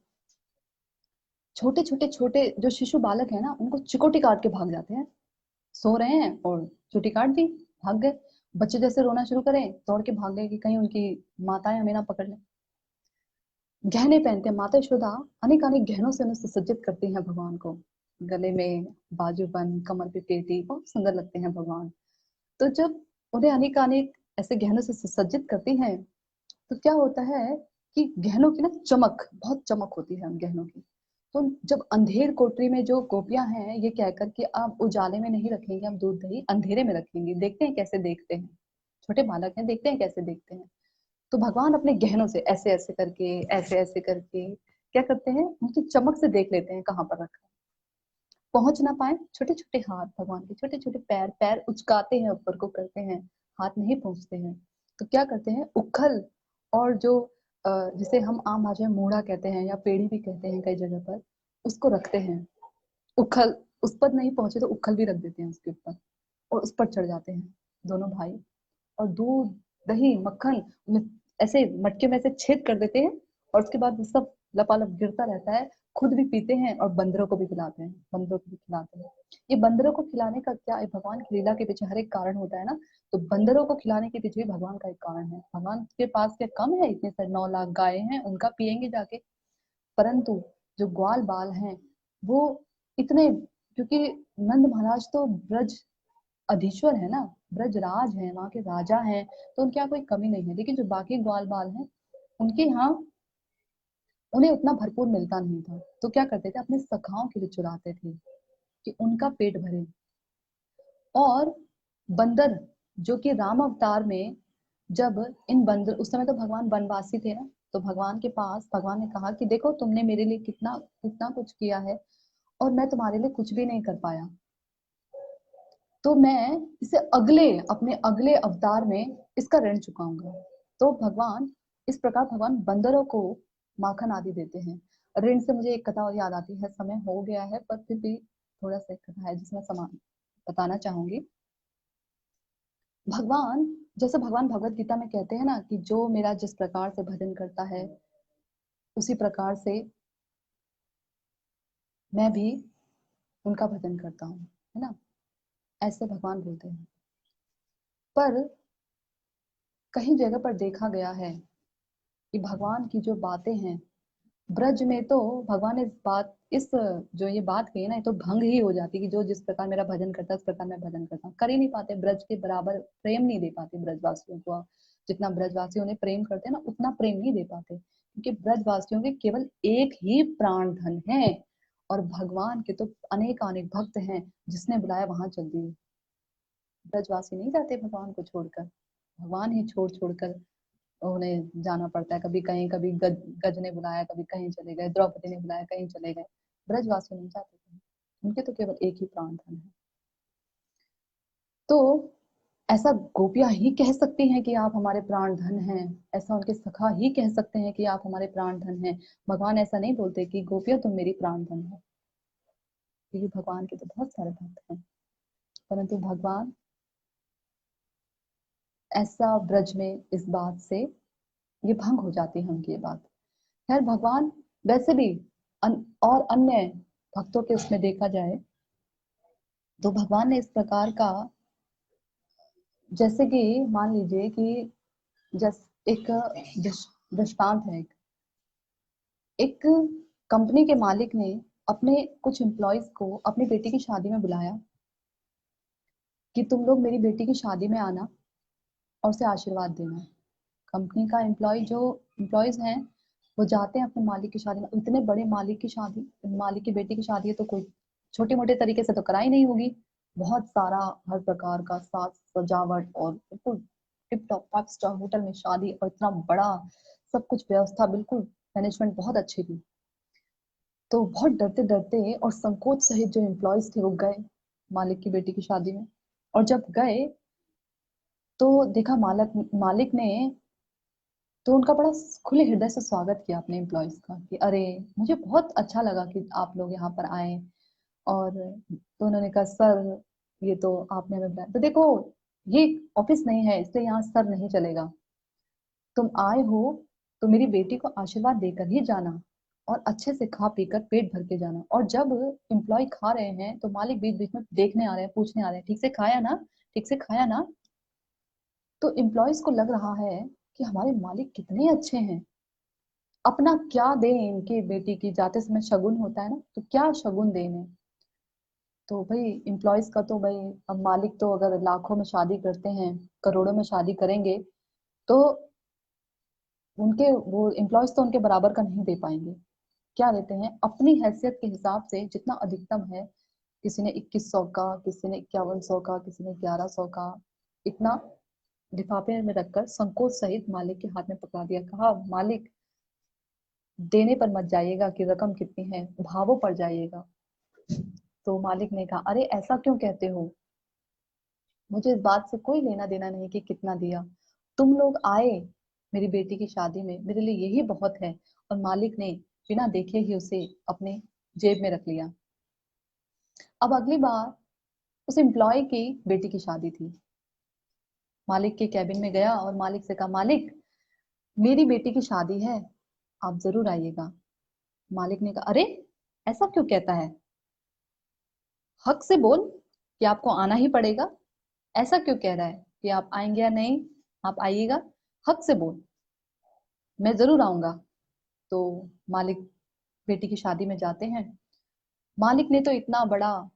छोटे छोटे छोटे जो शिशु बालक है ना, उनको चिकोटी काट के भाग जाते हैं। सो रहे हैं और चोटी काट दी, भाग गए। बच्चे जैसे रोना शुरू करें, दौड़ के भाग गए कि कहीं उनकी माताएं हमें ना पकड़ लें। गहने पहनते हैं, माता यशोदा अनेक अनेक गहनों से उन्हें सुसज्जित करती हैं भगवान को। गले में बाजूबंद, कमर पे पेटी, बहुत सुंदर लगते हैं भगवान। तो जब उन्हें अनेक अनेक ऐसे गहनों से सुसज्जित करती हैं, तो क्या होता है कि गहनों की ना चमक, बहुत चमक होती है उन गहनों की। तो जब अंधेर कोठरी में जो गोपियां हैं, ये कहकर कि आप उजाले में नहीं रखेंगे, हम दूध दही अंधेरे में रखेंगे, देखते हैं कैसे देखते हैं, छोटे बालक हैं, देखते हैं कैसे देखते हैं। तो भगवान अपने गहनों से ऐसे ऐसे करके, ऐसे ऐसे करके क्या करते हैं, उनकी चमक से देख लेते हैं कहाँ पर रखा। पहुंच ना पाए, छोटे छोटे हाथ भगवान के, छोटे छोटे पैर, पैर उचकाते हैं, ऊपर को करते हैं, हाथ नहीं पहुंचते हैं। तो क्या करते हैं, उखल और जो जिसे हम आम भाषा में मूढ़ा कहते हैं या पेड़ी भी कहते हैं कई जगह पर, उसको रखते हैं। उखल, उस पर नहीं पहुंचे तो उखल भी रख देते हैं उसके ऊपर, और उस पर चढ़ जाते हैं दोनों भाई। और दूध दही मक्खन ऐसे मटके में से छेद कर देते हैं, और उसके बाद वो सब लपालप गिरता रहता है। खुद भी पीते हैं और बंदरों को भी पिलाते हैं, बंदरों को भी खिलाते हैं। ये बंदरों को खिलाने का क्या है, भगवान की लीला के पीछे हर एक कारण होता है ना। तो बंदरों को खिलाने के पीछे भी भगवान का एक कारण है। भगवान के पास क्या कम है, इतने सारे 9 लाख गाय हैं, उनका पियेंगे जाके। परंतु जो ग्वाल बाल हैं, वो इतने, क्योंकि नंद महाराज तो ब्रज अधीश्वर है ना, ब्रजराज है, वहां के राजा हैं, तो उनके यहाँ कोई कमी नहीं है। लेकिन जो बाकी ग्वाल बाल हैं, उनके यहाँ उन्हें उतना भरपूर मिलता नहीं था। तो क्या करते थे, अपने सखाओं के लिए चुराते थे कि उनका पेट भरे। और बंदर, जो कि राम अवतार में, जब इन बंदर, उस समय तो भगवान वनवासी थे ना, तो भगवान के पास भगवान ने कहा कि देखो तुमने मेरे लिए कितना कितना कुछ किया है, और मैं तुम्हारे लिए कुछ भी नहीं कर पाया, तो मैं इसे अगले, अपने अगले अवतार में इसका ऋण चुकाऊंगा। तो भगवान, इस प्रकार भगवान बंदरों को माखन आदि देते हैं। ऋण से मुझे एक कथा और याद आती है, समय हो गया है पर फिर भी थोड़ा सा एक कथा है जिसमें समान बताना चाहूंगी। भगवान, जैसे भगवान भगवत गीता में कहते हैं ना कि जो मेरा जिस प्रकार से भजन करता है, उसी प्रकार से मैं भी उनका भजन करता हूँ, है ना, ऐसे भगवान बोलते हैं। पर कहीं जगह पर देखा गया है कि भगवान की जो बातें हैं, ब्रज में तो भगवान ने इस जो ये बात कही ना, ये तो भंग ही हो जाती कि जो जिस प्रकार मेरा भजन करता है उस प्रकार मैं भजन करता हूँ। कर ही नहीं पाते, ब्रज के बराबर प्रेम नहीं दे पाते ब्रजवासियों को। जितना ब्रजवासी उन्हें प्रेम करते हैं ना, उतना प्रेम नहीं दे पाते, क्योंकि ब्रजवासियों के केवल एक ही प्राण धन है, और भगवान के तो अनेक अनेक भक्त हैं, जिसने बुलाया वहां चल दिए। ब्रजवासी नहीं जाते भगवान को छोड़कर, भगवान ही छोड़ छोड़कर उन्हें जाना पड़ता है। कभी कहीं, कभी गज ने बुलाया, कभी कहीं चले गए, द्रौपदी ने बुलाया कहीं चले गए। ब्रजवासी नहीं जाते कहीं, उनके तो केवल एक ही प्राण धन है। तो ऐसा गोपियां ही कह सकती हैं कि आप हमारे प्राण धन हैं, ऐसा उनके सखा ही कह सकते हैं कि आप हमारे प्राण धन हैं। भगवान ऐसा नहीं बोलते कि गोपियां तुम मेरी प्राण धन हो, क्योंकि भगवान के तो बहुत सारे भक्त हैं। परंतु भगवान ऐसा ब्रज में इस बात से ये भंग हो जाती है उनकी ये बात। खैर, भगवान वैसे भी और अन्य भक्तों के उसमें देखा जाए तो भगवान ने इस प्रकार का, जैसे कि मान लीजिए कि जस एक दृष्टांत है। एक कंपनी के मालिक ने अपने कुछ एम्प्लॉयज को अपनी बेटी की शादी में बुलाया कि तुम लोग मेरी बेटी की शादी में आना और उसे आशीर्वाद देना। कंपनी का एम्प्लॉयज हैं, वो जाते हैं अपने मालिक की शादी में। इतने बड़े मालिक की शादी, मालिक की बेटी की शादी है, तो कोई छोटे मोटे तरीके से तो कराई नहीं होगी। बहुत सारा हर प्रकार का साज सजावट और बिल्कुल टिप टॉप 5 स्टार होटल में शादी, और इतना बड़ा सब कुछ व्यवस्था, बिल्कुल मैनेजमेंट बहुत अच्छी थी। तो बहुत डरते डरते और संकोच सहित जो एम्प्लॉयज थे वो गए मालिक की बेटी की शादी में। और जब गए तो देखा मालिक मालिक ने तो उनका बड़ा खुले हृदय से स्वागत किया अपने एम्प्लॉयज का, कि अरे मुझे बहुत अच्छा लगा कि आप लोग यहाँ पर आए। और तो उन्होंने कहा, सर ये तो आपने हमें बुलाया, तो देखो ये ऑफिस नहीं है, इसलिए यहाँ सर नहीं चलेगा। तुम आए हो तो मेरी बेटी को आशीर्वाद देकर ही जाना, और अच्छे से खा पीकर पेट भर के जाना। और जब एम्प्लॉय खा रहे हैं तो मालिक बीच बीच में देखने आ रहे हैं, पूछने आ रहे हैं, ठीक से खाया ना, ठीक से खाया ना। तो एम्प्लॉयज को लग रहा है कि हमारे मालिक कितने अच्छे हैं, अपना क्या दें इनकी बेटी की, जाते समय शगुन होता है ना, तो क्या शगुन दें इन्हें। तो भाई एम्प्लॉयज का तो भाई, अब मालिक तो अगर लाखों में शादी करते हैं, करोड़ों में शादी करेंगे, तो उनके वो एम्प्लॉयज तो उनके बराबर का नहीं दे पाएंगे। क्या देते हैं अपनी हैसियत के हिसाब से, जितना अधिकतम है। किसी ने 2100 का, किसी ने 5100 का, किसी ने 1100 का, इतना लिफाफे में रखकर संकोच सहित मालिक के हाथ में पकड़ा दिया। कहा, मालिक देने पर मत जाइएगा कि रकम कितनी है, भावों पर जाइएगा। तो मालिक ने कहा, अरे ऐसा क्यों कहते हो, मुझे इस बात से कोई लेना देना नहीं कि कितना दिया। तुम लोग आए मेरी बेटी की शादी में, मेरे लिए यही बहुत है। और मालिक ने बिना देखे ही उसे अपने जेब में रख लिया। अब अगली बार उस एम्प्लॉय की बेटी की शादी थी। मालिक के कैबिन में गया और मालिक से कहा, मालिक मेरी बेटी की शादी है, आप जरूर आइएगा। मालिक ने कहा, अरे ऐसा क्यों कहता है, हक से बोल कि आपको आना ही पड़ेगा। ऐसा क्यों कह रहा है कि आप आएंगे या नहीं, आप आइएगा, हक से बोल, मैं जरूर आऊंगा। तो मालिक बेटी की शादी में जाते हैं। मालिक ने तो इतना बड़ा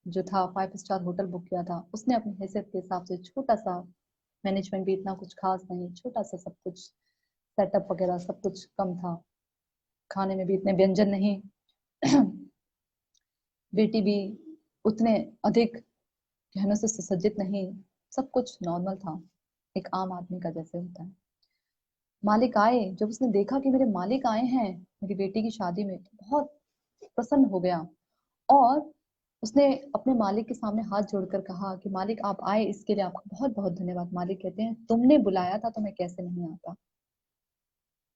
जो था 5 स्टार होटल बुक किया था, उसने अपनी हैसियत के हिसाब से छोटा सा, मैनेजमेंट भी इतना कुछ खास नहीं, छोटा सा सब कुछ सेटअप वगैरह सब कुछ कम था, खाने में भी इतने व्यंजन नहीं। बेटी भी उतने अधिक गहनों से सुसज्जित नहीं, सब कुछ नॉर्मल था, एक आम आदमी का जैसे होता है। मालिक आए, जब उसने देखा कि मेरे मालिक आए हैं मेरी बेटी की शादी में, तो बहुत प्रसन्न हो गया। और उसने अपने मालिक के सामने हाथ जोड़कर कहा कि मालिक आप आए, इसके लिए आपका बहुत बहुत धन्यवाद। मालिक कहते हैं, तुमने बुलाया था तो मैं कैसे नहीं आता,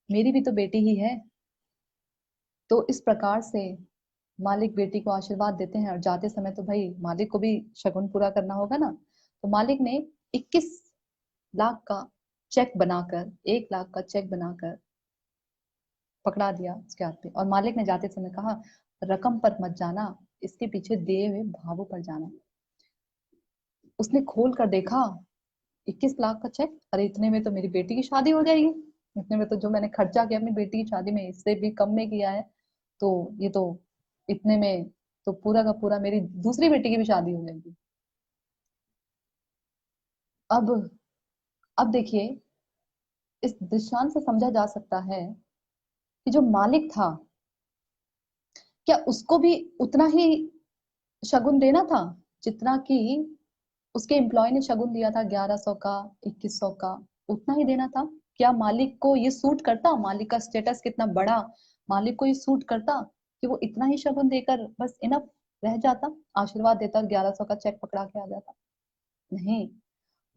मेरी भी तो बेटी ही है। तो इस प्रकार से मालिक बेटी को आशीर्वाद देते हैं, और जाते समय तो भाई मालिक को भी शगुन पूरा करना होगा ना। तो मालिक ने 21 लाख का चेक बनाकर, 1 लाख का चेक बनाकर पकड़ा दिया उसके हाथ पे। और मालिक ने जाते समय कहा, रकम पर मत जाना, इसके पीछे दिए हुए भावों पर जाना। उसने खोल कर देखा 21 लाख का चेक, अरे इतने में तो मेरी बेटी की शादी हो जाएगी, इतने में तो जो मैंने खर्चा किया अपनी बेटी की शादी में इससे भी कम में किया है, तो ये तो इतने में तो पूरा का पूरा मेरी दूसरी बेटी की भी शादी हो जाएगी। अब अब देखिए, इस दृष्टांत से समझा जा सकता है कि जो मालिक था, क्या उसको भी उतना ही शगुन देना था जितना कि उसके एम्प्लॉय ने शगुन दिया था, 1100 का, 2100 का, उतना ही देना था? क्या मालिक को ये सूट करता? मालिक का स्टेटस कितना बड़ा, मालिक को ये सूट करता कि वो इतना ही शगुन देकर बस इनफ रह जाता, आशीर्वाद देता और 1100 का चेक पकड़ा के आ जाता? नहीं,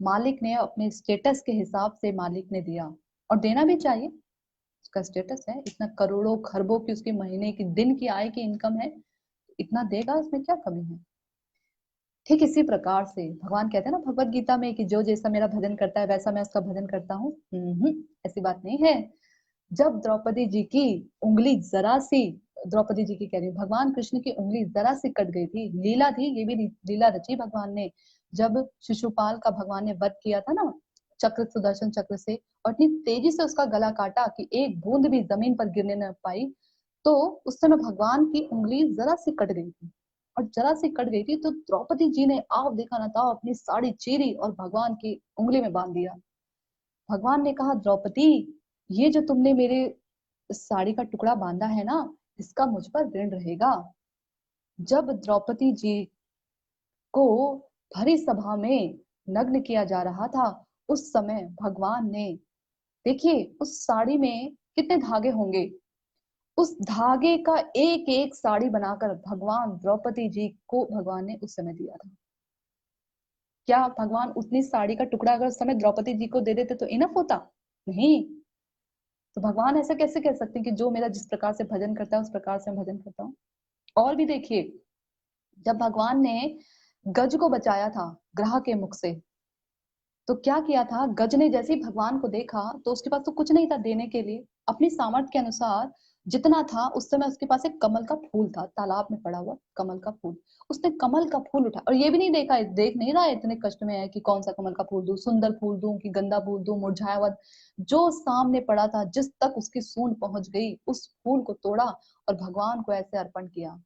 मालिक ने अपने स्टेटस के हिसाब से मालिक ने दिया, और देना भी चाहिए। उसका स्टेटस है, इतना करोड़ों खरबों की उसकी महीने की दिन की आय की इनकम है, इतना देगा, उसमें क्या कमी है? ठीक इसी प्रकार से भगवान कहते हैं ना भगवत गीता में कि जो जैसा मेरा भजन करता है वैसा मैं उसका भजन करता हूँ। ऐसी बात नहीं है। जब द्रौपदी जी की उंगली जरा सी, द्रौपदी जी की कह रही हूँ, भगवान कृष्ण की उंगली जरा सी कट गई थी, लीला थी, ये भी लीला रची भगवान ने। जब शिशुपाल का भगवान ने वध किया था ना, चक्र, सुदर्शन चक्र से, और इतनी तेजी से उसका गला काटा कि एक बूंद भी जमीन पर गिरने न पाई, तो उस समय भगवान की उंगली जरा सी कट गई थी। और जरा सी कट गई थी तो द्रौपदी जी ने आप देखा ना था अपनी साड़ी चीरी और भगवान की उंगली में बांध दिया। भगवान ने कहा, द्रौपदी, ये जो तुमने मेरे साड़ी का टुकड़ा बांधा है ना, इसका मुझ पर ऋण रहेगा। जब द्रौपदी जी को भरी सभा में नग्न किया जा रहा था, उस समय भगवान ने, देखिए उस साड़ी में कितने धागे होंगे, उस धागे का एक एक साड़ी बनाकर भगवान द्रौपदी जी को भगवान ने उस समय दिया था। क्या भगवान उतनी साड़ी का टुकड़ा अगर उस समय द्रौपदी जी को दे देते तो इनफ होता? नहीं। तो भगवान ऐसा कैसे कह सकते हैं कि जो मेरा जिस प्रकार से भजन करता है उस प्रकार से मैं भजन करता हूँ? और भी देखिए, जब भगवान ने गज को बचाया था ग्रह के मुख से, तो क्या किया था, गज ने जैसे ही भगवान को देखा तो उसके पास तो कुछ नहीं था देने के लिए, अपनी सामर्थ्य के अनुसार जितना था, उस समय उसके पास एक कमल का फूल था, तालाब में पड़ा हुआ कमल का फूल। उसने कमल का फूल उठा, और ये भी नहीं देखा, देख नहीं रहा है इतने कष्ट में है कि कौन सा कमल का फूल दूं, सुंदर फूल दूं कि गंदा फूल दूं, मुरझाया हुआ, जो सामने पड़ा था, जिस तक उसकी सूंड पहुंच गई, उस फूल को तोड़ा और भगवान को ऐसे अर्पण किया।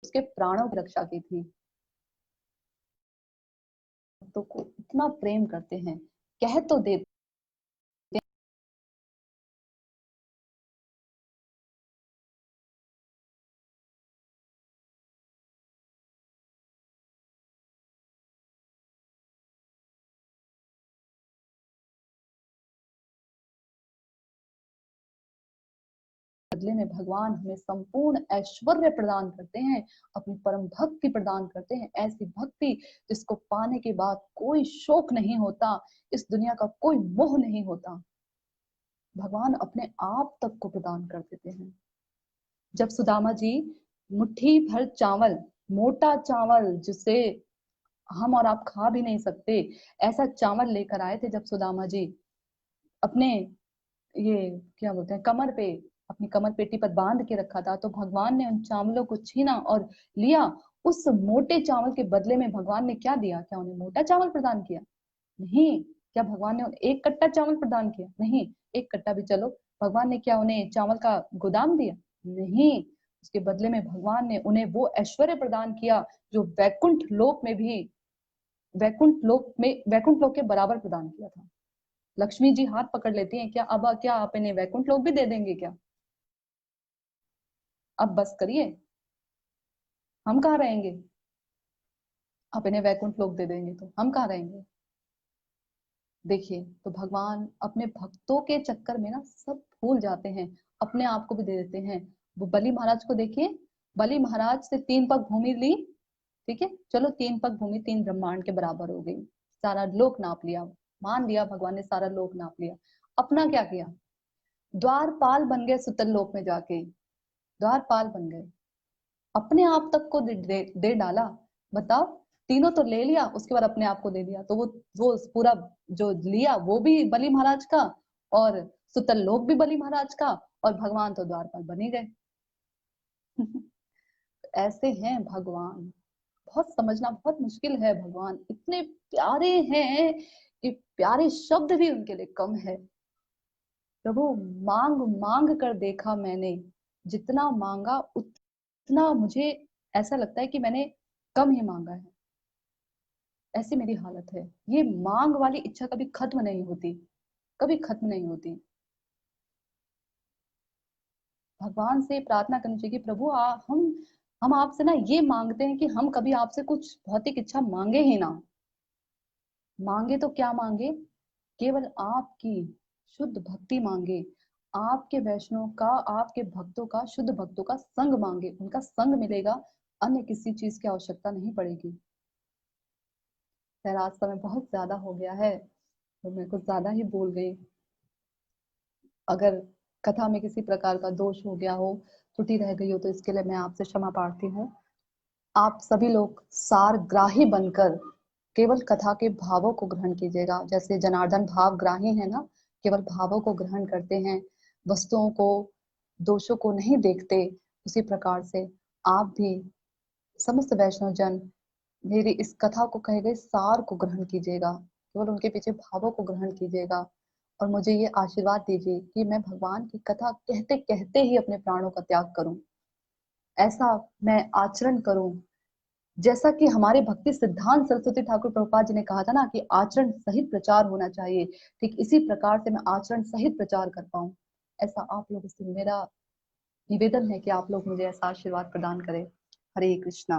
उसके प्राणों की रक्षा की थी। तो को इतना प्रेम करते हैं, कह तो देते बदले में भगवान हमें संपूर्ण ऐश्वर्य प्रदान करते हैं, अपनी परम भक्ति प्रदान करते हैं, ऐसी भक्ति जिसको पाने के बाद कोई शोक नहीं होता, इस दुनिया का कोई मोह नहीं होता। भगवान अपने आप तक को प्रदान कर देते हैं। जब सुदामा जी मुट्ठी भर चावल, मोटा चावल जिसे हम और आप खा भी नहीं सकते, ऐसा चावल लेकर आए थे जब सुदामा जी अपने, ये क्या बोलते हैं, कमर पे, अपनी कमर पेटी पर बांध के रखा था, तो भगवान ने उन चावलों को छीना और लिया। उस मोटे चावल के बदले में भगवान ने क्या दिया? क्या उन्हें मोटा चावल प्रदान किया? नहीं। क्या भगवान ने उन्हें एक कट्टा चावल प्रदान किया? नहीं। एक कट्टा भी चलो, भगवान ने क्या उन्हें चावल का गोदाम दिया? नहीं। उसके बदले में भगवान ने उन्हें वो ऐश्वर्य प्रदान किया जो वैकुंठ लोक में भी, वैकुंठ लोक के बराबर प्रदान किया था। लक्ष्मी जी हाथ पकड़ लेती हैं, क्या अब क्या आप इन्हें वैकुंठ लोक भी दे देंगे क्या? अब बस करिए, हम कहाँ रहेंगे? आप इन्हें वैकुंठ लोक दे देंगे तो हम कहाँ रहेंगे? देखिए, तो भगवान अपने भक्तों के चक्कर में ना सब भूल जाते हैं, अपने आप को भी दे देते हैं। वो बलि महाराज को देखिए, बलि महाराज से 3 पग भूमि ली, ठीक है, चलो 3 पग भूमि 3 ब्रह्मांड के बराबर हो गई, सारा लोक नाप लिया, मान लिया भगवान ने सारा लोक नाप लिया। अपना क्या किया? द्वारपाल बन गए, सुतल लोक में जाके द्वारपाल बन गए, अपने आप तक को दे डाला। बताओ, तीनों तो ले लिया, उसके बाद अपने आप को दे दिया, तो वो पूरा जो लिया वो भी बलि महाराज का, और सुतल लोक भी बलि महाराज का, और भगवान तो द्वारपाल बन ही गए। ऐसे हैं भगवान, बहुत समझना बहुत मुश्किल है। भगवान इतने प्यारे हैं कि प्यारे शब्द भी उनके लिए कम है। प्रभु, मांग मांग कर देखा मैंने, जितना मांगा उतना मुझे ऐसा लगता है कि मैंने कम ही मांगा है। ऐसी मेरी हालत है। ये मांग वाली इच्छा कभी खत्म नहीं होती, कभी खत्म नहीं होती। भगवान से प्रार्थना करनी चाहिए कि प्रभु हम आपसे ना ये मांगते हैं कि हम कभी आपसे कुछ भौतिक इच्छा मांगे ही ना। मांगे तो क्या मांगे, केवल आपकी शुद्ध भक्ति मांगे, आपके वैष्णव का, आपके भक्तों का, शुद्ध भक्तों का संग मांगे। उनका संग मिलेगा, अन्य किसी चीज की आवश्यकता नहीं पड़ेगी। खैर, आज समय बहुत ज्यादा हो गया है तो मैं कुछ ज्यादा ही बोल गई। अगर कथा में किसी प्रकार का दोष हो गया हो, त्रुटि रह गई हो, तो इसके लिए मैं आपसे क्षमा प्रार्थी हूँ। आप सभी लोग सारग्राही बनकर केवल कथा के भावों को ग्रहण कीजिएगा। जैसे जनार्दन भाव ग्राही है ना, केवल भावों को ग्रहण करते हैं, वस्तुओं को, दोषों को नहीं देखते। उसी प्रकार से आप भी, समस्त वैष्णव जन, मेरी इस कथा को कहे गए सार को ग्रहण कीजिएगा, केवल उनके पीछे भावों को ग्रहण कीजिएगा, और मुझे ये आशीर्वाद दीजिए कि मैं भगवान की कथा कहते कहते ही अपने प्राणों का त्याग करूं। ऐसा मैं आचरण करूं, जैसा कि हमारे भक्ति सिद्धांत सरस्वती ठाकुर प्रभुपाद जी ने कहा था ना कि आचरण सहित प्रचार होना चाहिए, ठीक इसी प्रकार से मैं आचरण सहित प्रचार कर पाऊं। ऐसा आप लोगों से मेरा निवेदन है कि आप लोग मुझे ऐसा आशीर्वाद प्रदान करें। हरे कृष्णा।